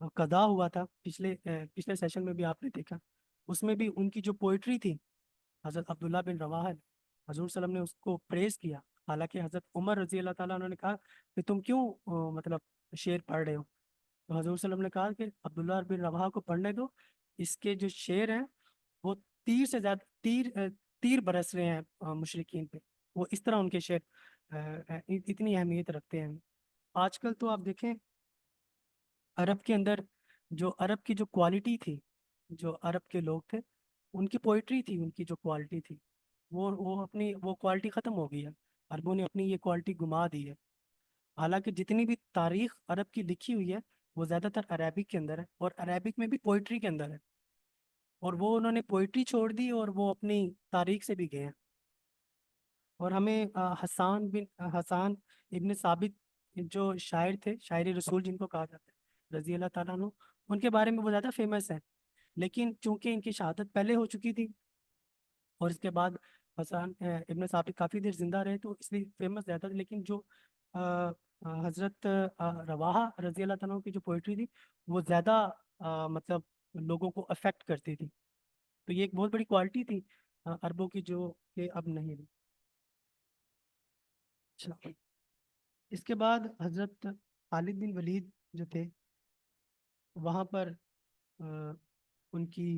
القضاء ہوا تھا پچھلے سیشن میں بھی آپ نے دیکھا، اس میں بھی ان کی جو پوئٹری تھی، حضرت عبداللہ بن رواحہ نے، حضور صلی اللہ علیہ وسلم نے اس کو پریز کیا. حالانکہ حضرت عمر رضی اللہ تعالیٰ عنہ نے کہا کہ تم کیوں مطلب شعر پڑھ رہے ہو. تو حضور صلی اللہ علیہ وسلم نے کہا کہ عبداللہ بن رواحہ کو پڑھنے دو، اس کے جو شعر ہیں وہ تیر سے زیادہ تیر برس رہے ہیں مشرکین پہ، وہ اس طرح ان کے شعر اتنی اہمیت رکھتے ہیں۔ آج کل تو آپ دیکھیں عرب کے اندر جو عرب کی جو کوالٹی تھی، جو عرب کے لوگ تھے ان کی پوئٹری تھی، ان کی جو کوالٹی تھی وہ اپنی وہ کوالٹی ختم ہو گئی ہے، عربوں نے اپنی یہ کوالٹی گما دی ہے۔ حالانکہ جتنی بھی تاریخ عرب کی لکھی ہوئی ہے وہ زیادہ تر عربک کے اندر ہے، اور عربک میں بھی پوئٹری کے اندر ہے، اور وہ انہوں نے پوئٹری چھوڑ دی اور وہ اپنی تاریخ سے بھی گئے ہیں۔ اور ہمیں حسان ابن ثابت جو شاعر تھے، شاعر رسول جن کو کہا جاتا ہے رضی اللہ تعالیٰ عنہ، ان کے بارے میں وہ زیادہ فیمس ہے، لیکن چونکہ ان کی شہادت پہلے ہو چکی تھی اور اس کے بعد حسان ابن ثابت کافی دیر زندہ رہے تو اس لیے فیمس زیادہ تھا، لیکن جو حضرت رواحہ رضی اللہ تعالیٰ عنہ کی جو پوئٹری تھی وہ زیادہ مطلب لوگوں کو افیکٹ کرتی تھی، تو یہ ایک بہت بڑی کوالٹی تھی عربوں کی جو کہ اب نہیں ہے۔ اچھا، اس کے بعد حضرت خالد بن ولید جو تھے وہاں پر ان کی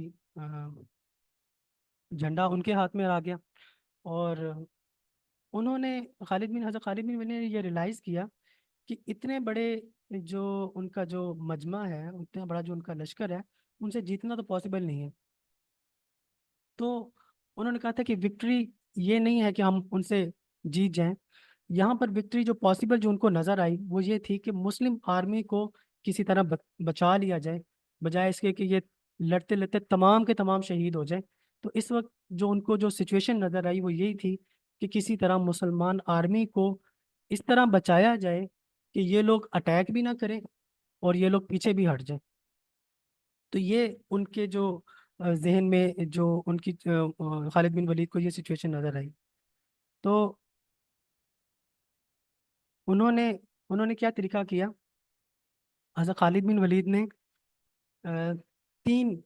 جھنڈا ان کے ہاتھ میں آ گیا، اور انہوں نے حضرت خالد بن ولید نے یہ ریلائز کیا کہ اتنے بڑے جو ان کا جو مجمع ہے، اتنا بڑا جو ان کا لشکر ہے، ان سے جیتنا تو پاسبل نہیں ہے۔ تو انہوں نے کہا تھا کہ وکٹری یہ نہیں ہے کہ ہم ان سے جیت جائیں، یہاں پر وکٹری جو پاسبل جو ان کو نظر آئی وہ یہ تھی کہ مسلم آرمی کو کسی طرح بچا لیا جائے، بجائے اس کے کہ یہ لڑتے لڑتے تمام کے تمام شہید ہو جائیں۔ تو اس وقت جو ان کو جو سچویشن نظر آئی وہ یہی تھی کہ کسی طرح مسلمان آرمی کو اس طرح بچایا جائے کہ یہ لوگ اٹیک بھی نہ کریں اور یہ لوگ پیچھے بھی ہٹ جائیں۔ تو یہ ان کے جو ذہن میں جو ان کی خالد بن ولید کو یہ سچویشن نظر آئی، تو انہوں نے کیا طریقہ کیا، حضرت خالد بن ولید نے تین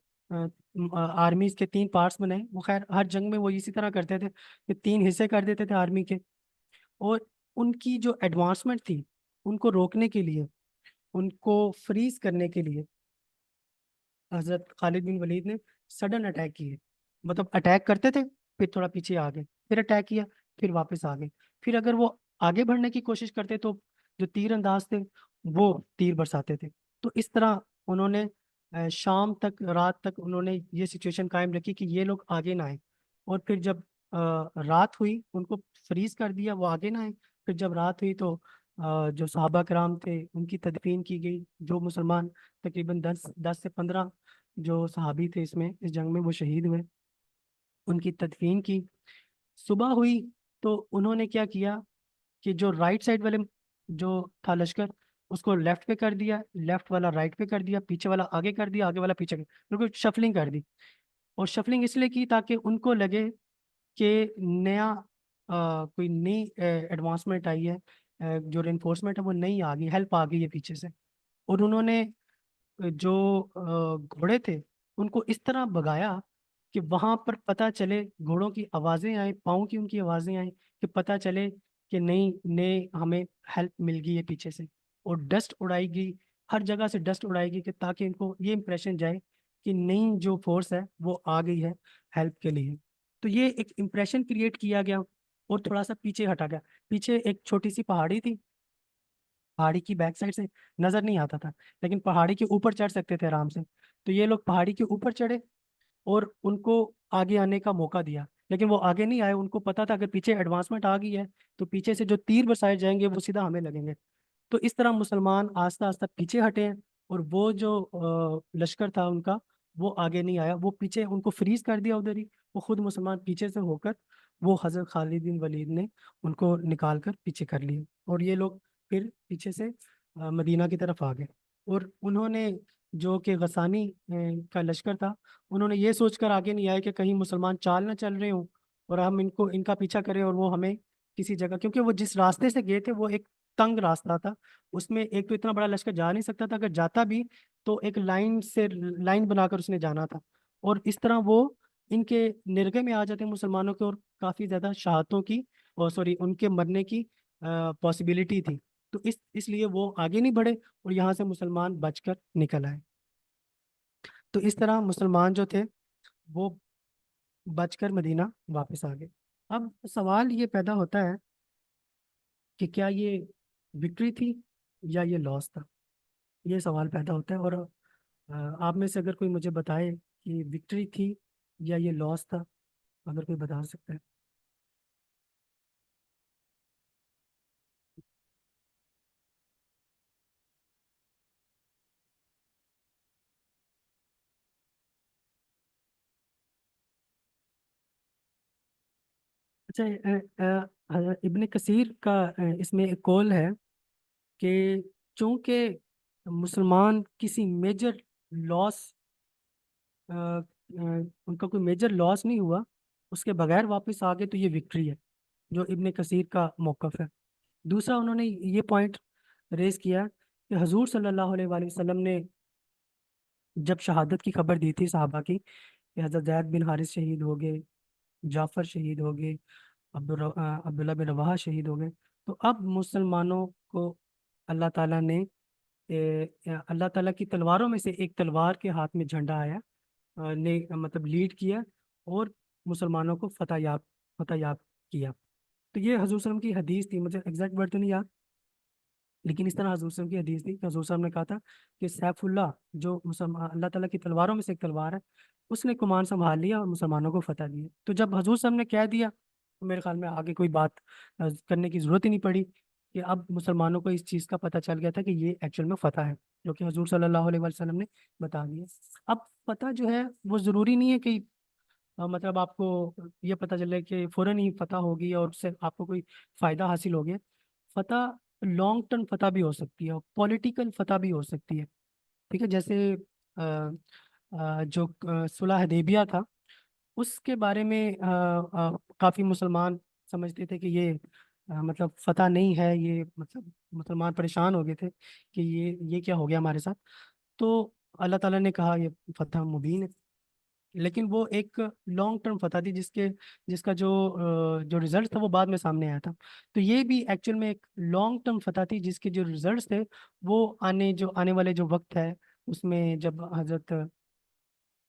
آرمیز کے تین پارٹس بنائے۔ وہ خیر ہر جنگ میں وہ اسی طرح کرتے تھے کہ تین حصے کر دیتے تھے آرمی کے، اور ان کی جو ایڈوانسمنٹ تھی ان کو روکنے کے لیے، ان کو فریز کرنے کے لیے حضرت خالد بن ولید نے سڈن اٹیک کیے، مطلب اٹیک کرتے تھے پھر تھوڑا پیچھے آ گئے، پھر اٹیک کیا پھر واپس آ گئے، پھر اگر وہ آگے بڑھنے کی کوشش کرتے تو جو تیر انداز تھے وہ تیر برساتے تھے۔ تو اس طرح انہوں نے شام تک رات تک انہوں نے یہ سچویشن قائم رکھی کہ یہ لوگ آگے نہ آئیں، اور پھر جب رات ہوئی ان کو فریز کر دیا، وہ آگے نہ آئے۔ پھر جب رات ہوئی تو جو صحابہ کرام تھے ان کی تدفین کی گئی، جو مسلمان تقریباً 10 سے 15 جو صحابی تھے اس جنگ میں وہ شہید ہوئے، ان کی تدفین کی۔ صبح ہوئی تو انہوں نے کیا کیا کہ جو رائٹ سائڈ والے جو تھا لشکر اس کو لیفٹ پہ کر دیا، لیفٹ والا رائٹ پہ کر دیا، پیچھے والا آگے کر دیا، آگے والا پیچھے کر دیا، بالکل شفلنگ کر دی۔ اور شفلنگ اس لیے کی تاکہ ان کو لگے کہ نیا کوئی نئی ایڈوانسمنٹ آئی ہے، جو رینفورسمنٹ ہے وہ نئی آ گئی، ہیلپ آ گئی ہے پیچھے سے۔ اور انہوں نے جو گھوڑے تھے ان کو اس طرح بگایا کہ وہاں پر پتہ چلے، گھوڑوں کی آوازیں آئیں، پاؤں کی ان کی آوازیں آئیں کہ پتہ چلے کہ نئی ہمیں ہیلپ مل گئی ہے پیچھے سے، اور ڈسٹ اڑائی گئی، ہر جگہ سے ڈسٹ اڑائی گئی کہ تاکہ ان کو یہ امپریشن جائے کہ نئی جو فورس ہے وہ آ گئی ہے ہیلپ کے لیے۔ تو یہ ایک امپریشن کریٹ کیا گیا اور تھوڑا سا پیچھے ہٹا گیا۔ پیچھے ایک چھوٹی سی پہاڑی تھی، پہاڑی کی بیک سائڈ سے نظر نہیں آتا تھا، لیکن پہاڑی کے اوپر چڑھ سکتے تھے آرام سے۔ تو یہ لوگ پہاڑی کے اوپر چڑھے اور ان کو آگے آنے کا موقع دیا، لیکن وہ آگے نہیں آئے۔ ان کو پتا تھا کہ پیچھے ایڈوانسمنٹ آ گئی ہے تو پیچھے سے جو تیر برسائے جائیں گے وہ سیدھا ہمیں لگیں گے۔ تو اس طرح مسلمان آہستہ آہستہ پیچھے ہٹے ہیں، اور وہ جو لشکر تھا ان کا وہ آگے نہیں آیا، وہ پیچھے ان کو فریز کر دیا ادھر ہی، وہ خود مسلمان پیچھے سے ہو کر وہ حضرت خالد بن ولید نے ان کو نکال کر پیچھے کر لیے، اور یہ لوگ پھر پیچھے سے مدینہ کی طرف آ گئے۔ اور انہوں نے جو کہ غسانی کا لشکر تھا، انہوں نے یہ سوچ کر آگے نہیں آئے کہ کہیں مسلمان چال نہ چل رہے ہوں اور ہم ان کا پیچھا کریں اور وہ ہمیں کسی جگہ، کیونکہ وہ جس راستے سے گئے تھے وہ ایک تنگ راستہ تھا، اس میں ایک تو اتنا بڑا لشکر جا نہیں سکتا تھا، اگر جاتا بھی تو ایک لائن بنا کر اس نے جانا تھا، اور اس طرح وہ ان کے نرغے میں آ جاتے ہیں مسلمانوں کے، اور کافی زیادہ شہادتوں کی ان کے مرنے کی پاسبلٹی تھی۔ تو اس لیے وہ آگے نہیں بڑھے اور یہاں سے مسلمان بچ کر نکل آئے۔ تو اس طرح مسلمان جو تھے وہ بچ کر مدینہ واپس آ گئے۔ اب سوال یہ پیدا ہوتا ہے کہ کیا یہ وکٹری تھی یا یہ لاس تھا؟ یہ سوال پیدا ہوتا ہے، اور آپ میں سے اگر کوئی مجھے بتائے کہ وکٹری تھی یا یہ لاس تھا، اگر کوئی بتا سکتا ہے۔ اچھا، ابن کثیر کا اس میں ایک قول ہے کہ چونکہ مسلمان کسی میجر لاس، ان کا کوئی میجر لاس نہیں ہوا، اس کے بغیر واپس آ گئے، تو یہ وکٹری ہے، جو ابن کثیر کا موقف ہے۔ دوسرا انہوں نے یہ پوائنٹ ریز کیا کہ حضور صلی اللہ علیہ وآلہ وسلم نے جب شہادت کی خبر دی تھی صحابہ کی کہ حضرت زید بن حارث شہید ہو گئے، جعفر شہید ہو گئے، عبداللہ بن رواحہ شہید ہو گئے، تو اب مسلمانوں کو اللہ تعالیٰ نے اللہ تعالیٰ کی تلواروں میں سے ایک تلوار کے ہاتھ میں جھنڈا آیا، نے مطلب لیڈ کیا اور مسلمانوں کو فتح یاب کیا۔ تو یہ حضور صلی اللہ علیہ وسلم کی حدیث تھی، مجھے ایگزیکٹ ورڈ تو نہیں یاد، لیکن اس طرح حضور صلی اللہ علیہ وسلم کی حدیث تھی کہ حضور صلی اللہ علیہ وسلم نے کہا تھا کہ سیف اللہ، جو اللہ تعالیٰ کی تلواروں میں سے ایک تلوار ہے، اس نے کمان سنبھال لیا اور مسلمانوں کو فتح دی۔ تو جب حضور صلی اللہ علیہ وسلم نے کہہ دیا تو میرے خیال میں آگے کوئی بات کرنے کی ضرورت ہی نہیں پڑی، کہ اب مسلمانوں کو اس چیز کا پتہ چل گیا تھا کہ یہ ایکچوئل میں فتح ہے، جو کہ حضور صلی اللہ علیہ وسلم نے بتا دیا۔ اب فتح جو ہے وہ ضروری نہیں ہے کہ مطلب آپ کو یہ پتہ چلے کہ فوراً ہی فتح ہوگی اور اس سے آپ کو کوئی فائدہ حاصل ہو گیا۔ فتح لانگ ٹرم فتح بھی ہو سکتی ہے، پولیٹیکل فتح بھی ہو سکتی ہے، ٹھیک ہے۔ جیسے جو صلح حدیبیہ تھا، اس کے بارے میں کافی مسلمان سمجھتے تھے کہ یہ مطلب فتح نہیں ہے، یہ مطلب مسلمان پریشان ہو گئے تھے کہ یہ کیا ہو گیا ہمارے ساتھ، تو اللہ تعالیٰ نے کہا یہ فتح مبین ہے، لیکن وہ ایک لانگ ٹرم فتح تھی جس کا جو رزلٹ تھا وہ بعد میں سامنے آیا تھا۔ تو یہ بھی ایکچوئل میں ایک لانگ ٹرم فتح تھی، جس کے جو رزلٹس تھے وہ آنے والے جو وقت ہے اس میں، جب حضرت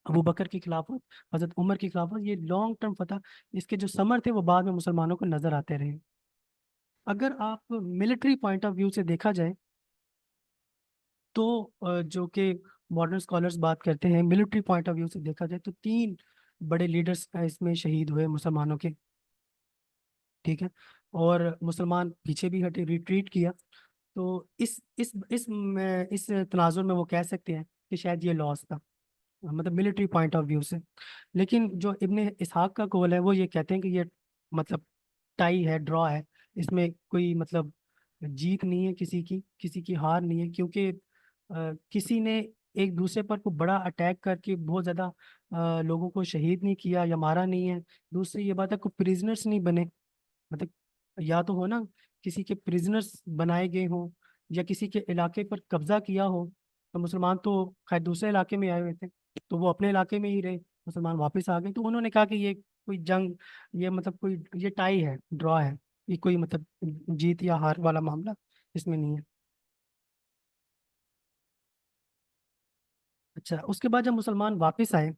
ابو بکر کی خلافت، حضرت عمر کی خلافت، یہ لانگ ٹرم فتح، اس کے جو ثمر تھے وہ بعد میں مسلمانوں کو نظر آتے رہے۔ اگر آپ ملٹری پوائنٹ آف ویو سے دیکھا جائے تو جو کہ ماڈرن اسکالرس بات کرتے ہیں، ملٹری پوائنٹ آف ویو سے دیکھا جائے تو 3 بڑے لیڈرز اس میں شہید ہوئے مسلمانوں کے، ٹھیک ہے، اور مسلمان پیچھے بھی ہٹے، ریٹریٹ کیا۔ تو اس تناظر میں وہ کہہ سکتے ہیں کہ شاید یہ لاس تھا، مطلب ملٹری پوائنٹ آف ویو سے۔ لیکن جو ابن اسحاق کا قول ہے وہ یہ کہتے ہیں کہ یہ مطلب ٹائی ہے، ڈرا ہے، اس میں کوئی مطلب جیت نہیں ہے، کسی کی ہار نہیں ہے، کیونکہ کسی نے ایک دوسرے پر کو بڑا اٹیک کر کے بہت زیادہ لوگوں کو شہید نہیں کیا یا مارا نہیں ہے۔ دوسری یہ بات ہے کوئی پریزنرس نہیں بنے، مطلب یا تو ہو نا کسی کے پریزنرس بنائے گئے ہوں یا کسی کے علاقے پر قبضہ کیا ہو، تو مسلمان تو خیر دوسرے علاقے میں آئے ہوئے تھے تو وہ اپنے علاقے میں ہی رہے، مسلمان واپس آ گئے، تو انہوں نے کہا کہ یہ کوئی جنگ، یہ مطلب کوئی یہ ٹائی ہے، ڈرا ہے، یہ کوئی مطلب جیت یا ہار والا معاملہ اس میں نہیں ہے۔ اچھا، اس کے بعد جب مسلمان واپس آئے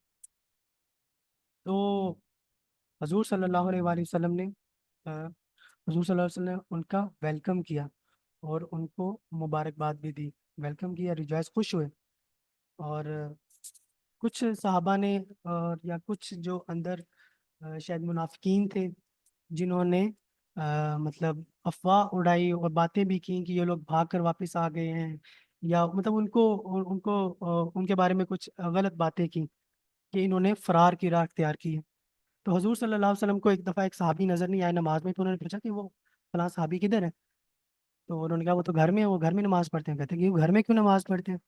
تو حضور صلی اللہ علیہ وآلہ وسلم نے حضور صلی اللہ علیہ وسلم نے ان کا ویلکم کیا اور ان کو مبارکباد بھی دی، ویلکم کیا، ریجوائس، خوش ہوئے۔ اور کچھ صحابہ نے اور یا کچھ جو اندر شاید منافقین تھے، جنہوں نے مطلب افواہ اڑائی اور باتیں بھی کی کہ یہ لوگ بھاگ کر واپس آ گئے ہیں، یا مطلب ان کے بارے میں کچھ غلط باتیں کی کہ انہوں نے فرار کی راہ اختیار کی ہے۔ تو حضور صلی اللہ علیہ وسلم کو ایک دفعہ ایک صحابی نظر نہیں آئے نماز میں، تو انہوں نے پوچھا کہ وہ فلاں صحابی کدھر ہے؟ تو انہوں نے کہا وہ تو گھر میں ہے، وہ گھر میں نماز پڑھتے ہیں۔ کہتے ہیں کہ وہ گھر میں کیوں نماز پڑھتے ہیں؟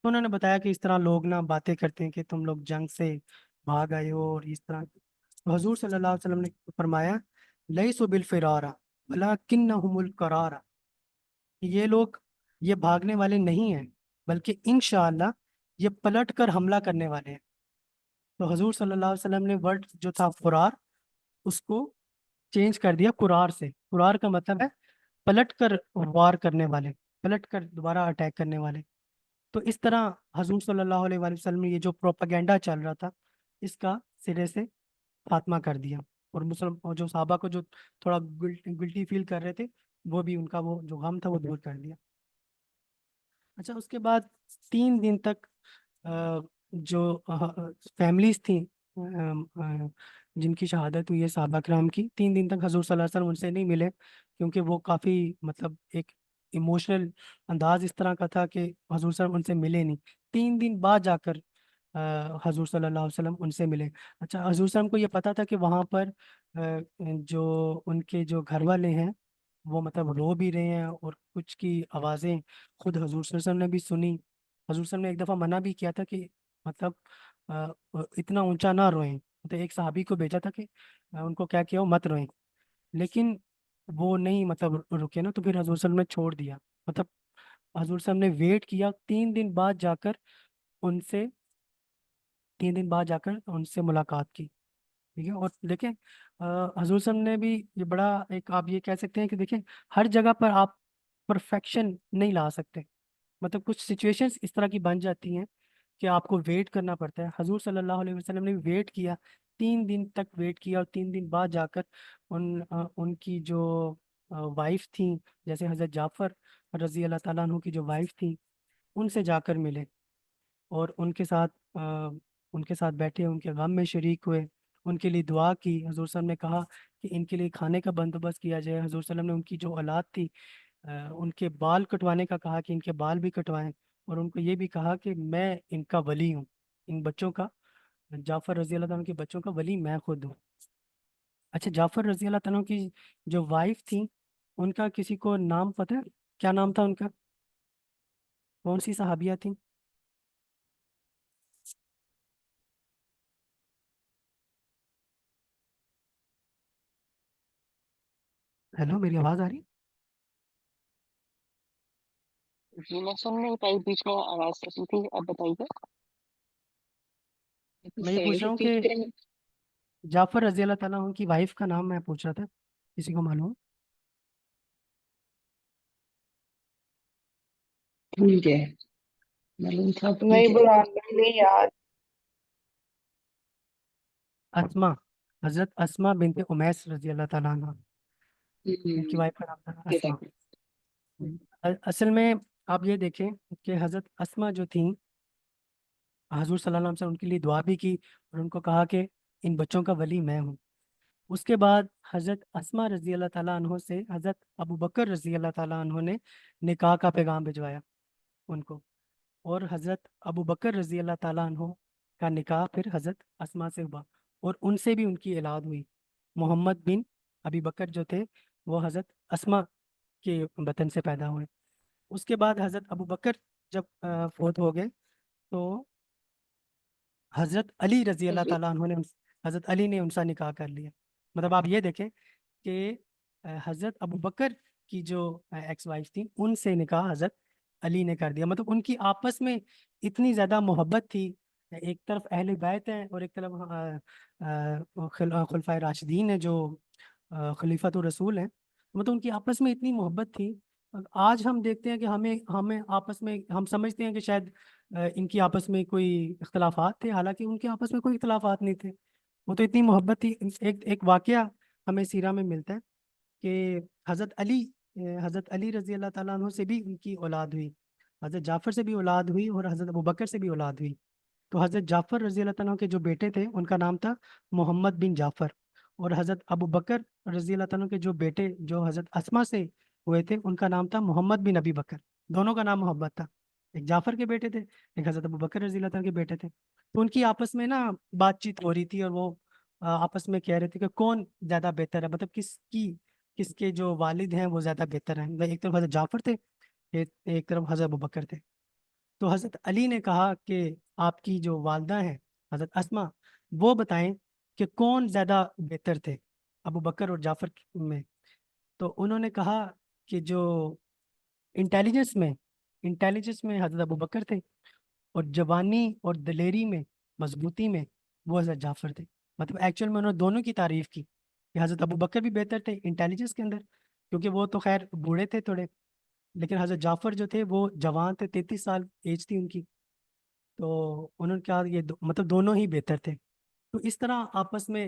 تو انہوں نے بتایا کہ اس طرح لوگ نا باتیں کرتے ہیں کہ تم لوگ جنگ سے بھاگ آئے ہو اور اس طرح۔ تو حضور صلی اللہ علیہ وسلم نے فرمایا لیسوا بالفرارا ولکنہم القرارا، یہ لوگ یہ بھاگنے والے نہیں ہیں بلکہ انشاءاللہ یہ پلٹ کر حملہ کرنے والے ہیں۔ تو حضور صلی اللہ علیہ وسلم نے ورڈ جو تھا فرار، اس کو چینج کر دیا قرار سے۔ قرار کا مطلب ہے پلٹ کر وار کرنے والے، پلٹ کر دوبارہ اٹیک کرنے والے۔ تو اس طرح حضور صلی اللہ علیہ وآلہ وسلم نے یہ جو پروپیگنڈا چل رہا تھا اس کا سرے سے خاتمہ کر دیا، اور اور جو صحابہ کو جو تھوڑا گلٹی فیل کر رہے تھے وہ بھی ان کا وہ جو غم تھا وہ دور کر دیا۔ اچھا، اس کے بعد 3 دن تک جو فیملیز تھیں جن کی شہادت ہوئی ہے صحابہ کرام کی، 3 دن تک حضور صلی اللہ علیہ وسلم ان سے نہیں ملے، کیونکہ وہ کافی مطلب ایک ایموشنل انداز اس طرح کا تھا کہ حضور صلی اللہ علیہ وسلم ان سے ملے نہیں۔ 3 دن بعد جا کر حضور صلی اللہ علیہ وسلم ان سے ملے۔ اچھا، حضور صلی اللہ علیہ وسلم کو یہ پتا تھا کہ وہاں پر جو ان کے جو گھر والے ہیں وہ مطلب رو بھی رہے ہیں، اور کچھ کی آوازیں خود حضور صلی اللہ علیہ وسلم نے بھی سنی۔ حضور صلی اللہ علیہ وسلم نے ایک دفعہ منع بھی کیا تھا کہ مطلب اتنا اونچا نہ روئیں، مطلب ایک صحابی کو بھیجا تھا کہ ان کو کیا کیا ہو مت روئیں، لیکن وہ نہیں مطلب رکے نا، تو پھر حضور صلی اللہ علیہ وسلم نے چھوڑ دیا۔ مطلب حضور صلی اللہ علیہ وسلم نے ویٹ کیا 3 دن بعد جا کر ان سے 3 دن بعد جا کر ان سے ملاقات کی، ٹھیک ہے۔ اور دیکھیں حضور صلی اللہ علیہ وسلم نے بھی یہ بڑا ایک آپ یہ کہہ سکتے ہیں کہ دیکھیں ہر جگہ پر آپ پرفیکشن نہیں لا سکتے، مطلب کچھ سچویشنز اس طرح کی بن جاتی ہیں کہ آپ کو ویٹ کرنا پڑتا ہے۔ حضور صلی اللہ علیہ وسلم نے ویٹ کیا، 3 دن تک ویٹ کیا، اور 3 دن بعد جا کر ان کی جو وائف تھیں، جیسے حضرت جعفر رضی اللہ تعالیٰ عنہ کی جو وائف تھیں، ان سے جا کر ملے، اور ان کے ساتھ بیٹھے، ان کے غم میں شریک ہوئے، ان کے لیے دعا کی۔ حضور صلی اللہ علیہ وسلم نے کہا کہ ان کے لیے کھانے کا بندوبست کیا جائے۔ حضور صلی اللہ علیہ وسلم نے ان کی جو اولاد تھی ان کے بال کٹوانے کا کہا کہ ان کے بال بھی کٹوائیں، اور ان کو یہ بھی کہا کہ میں ان کا ولی ہوں، ان بچوں کا، جعفر رضی اللہ تعالیٰ عنہ کے بچوں کا ولی میں خود ہوں۔ اچھا، جعفر رضی اللہ تعالیٰ عنہ کی جو وائف تھی ان کا کسی کو نام پتہ ہے؟ کیا نام تھا ان کا؟ کون سی صحابیہ تھیں؟ ہیلو، میری آواز آ رہی؟ جی میں سن نہیں پائی، بیچ میں آواز کٹی تھی، اب بتائیے۔ میں یہ پوچھ رہا ہوں کہ جعفر رضی اللہ تعالیٰ عنہ کی وائف کا نام میں پوچھ رہا تھا، کسی کو معلوم؟ ٹھیک ہے، معلوم تھا، نہیں ٹھیک ہے۔ برہان بھائی نہیں یاد۔ اسما، حضرت اسما بنت امیس رضی اللہ تعالیٰ عنہ، ان کی وائف کا نام تھا اسما۔ اصل میں آپ یہ دیکھیں کہ حضرت اسما جو تھیں، حضور صلی اللہ علیہ وسلم ان کے لیے دعا بھی کی، اور ان کو کہا کہ ان بچوں کا ولی میں ہوں۔ اس کے بعد حضرت اسما رضی اللہ تعالیٰ عنہ سے حضرت ابو بکر رضی اللہ تعالیٰ عنہ نے نکاح کا پیغام بھجوایا ان کو، اور حضرت ابو بکر رضی اللہ تعالیٰ عنہ کا نکاح پھر حضرت اسما سے ہوا، اور ان سے بھی ان کی اولاد ہوئی۔ محمد بن ابی بکر جو تھے وہ حضرت اسما کے بطن سے پیدا ہوئے۔ اس کے بعد حضرت ابو بکر جب فوت ہو گئے تو حضرت علی رضی اللہ تعالیٰ عنہ نے حضرت علی نے ان سے نکاح کر لیا۔ مطلب آپ یہ دیکھیں کہ حضرت ابو بکر کی جو ایکس وائف تھی ان سے نکاح حضرت علی نے کر دیا۔ مطلب ان کی آپس میں اتنی زیادہ محبت تھی، ایک طرف اہل بیت ہیں اور ایک طرف خلفائے راشدین ہیں جو خلیفۃ الرسول ہیں، مطلب ان کی آپس میں اتنی محبت تھی۔ آج ہم دیکھتے ہیں کہ ہمیں آپس میں ہم سمجھتے ہیں کہ شاید ان کی آپس میں کوئی اختلافات تھے، حالانکہ ان کے آپس میں کوئی اختلافات نہیں تھے، وہ تو اتنی محبت تھی۔ ایک واقعہ ہمیں سیرہ میں ملتا ہے کہ حضرت علی رضی اللہ تعالیٰ عنہ سے بھی ان کی اولاد ہوئی، حضرت جعفر سے بھی اولاد ہوئی، اور حضرت ابوبکر سے بھی اولاد ہوئی۔ تو حضرت جعفر رضی اللہ تعالیٰ عنہ کے جو بیٹے تھے ان کا نام تھا محمد بن جعفر، اور حضرت ابوبکر رضی اللہ تعالیٰ عنہ کے جو بیٹے جو حضرت اسما سے ہوئے تھے ان کا نام تھا محمد بن ابی بکر۔ دونوں کا نام محبت تھا، ایک جعفر کے بیٹے تھے، ایک حضرت ابوبکر رضی اللہ تعالیٰ کے بیٹے تھے۔ تو ان کی آپس میں نا بات چیت ہو رہی تھی، اور وہ آپس میں کہہ رہے تھے کہ کون زیادہ بہتر ہے، مطلب کس کے جو والد ہیں وہ زیادہ بہتر ہیں۔ ایک طرف حضرت جعفر تھے، ایک طرف حضرت ابوبکر تھے۔ تو حضرت علی نے کہا کہ آپ کی جو والدہ ہیں حضرت اسما، وہ بتائیں کہ کون زیادہ بہتر تھے ابو بکر اور جعفر میں۔ تو انہوں نے کہا کہ جو انٹیلیجنس میں حضرت ابو بکر تھے، اور جوانی اور دلیری میں، مضبوطی میں وہ حضرت جعفر تھے۔ مطلب ایکچوئل میں انہوں نے دونوں کی تعریف کی کہ حضرت ابو بکر بھی بہتر تھے انٹیلیجنس کے اندر، کیونکہ وہ تو خیر بوڑھے تھے تھوڑے، لیکن حضرت جعفر جو تھے وہ جوان تھے، 33 سال ایج تھی ان کی۔ تو انہوں نے کہا یہ مطلب دونوں ہی بہتر تھے۔ تو اس طرح آپس میں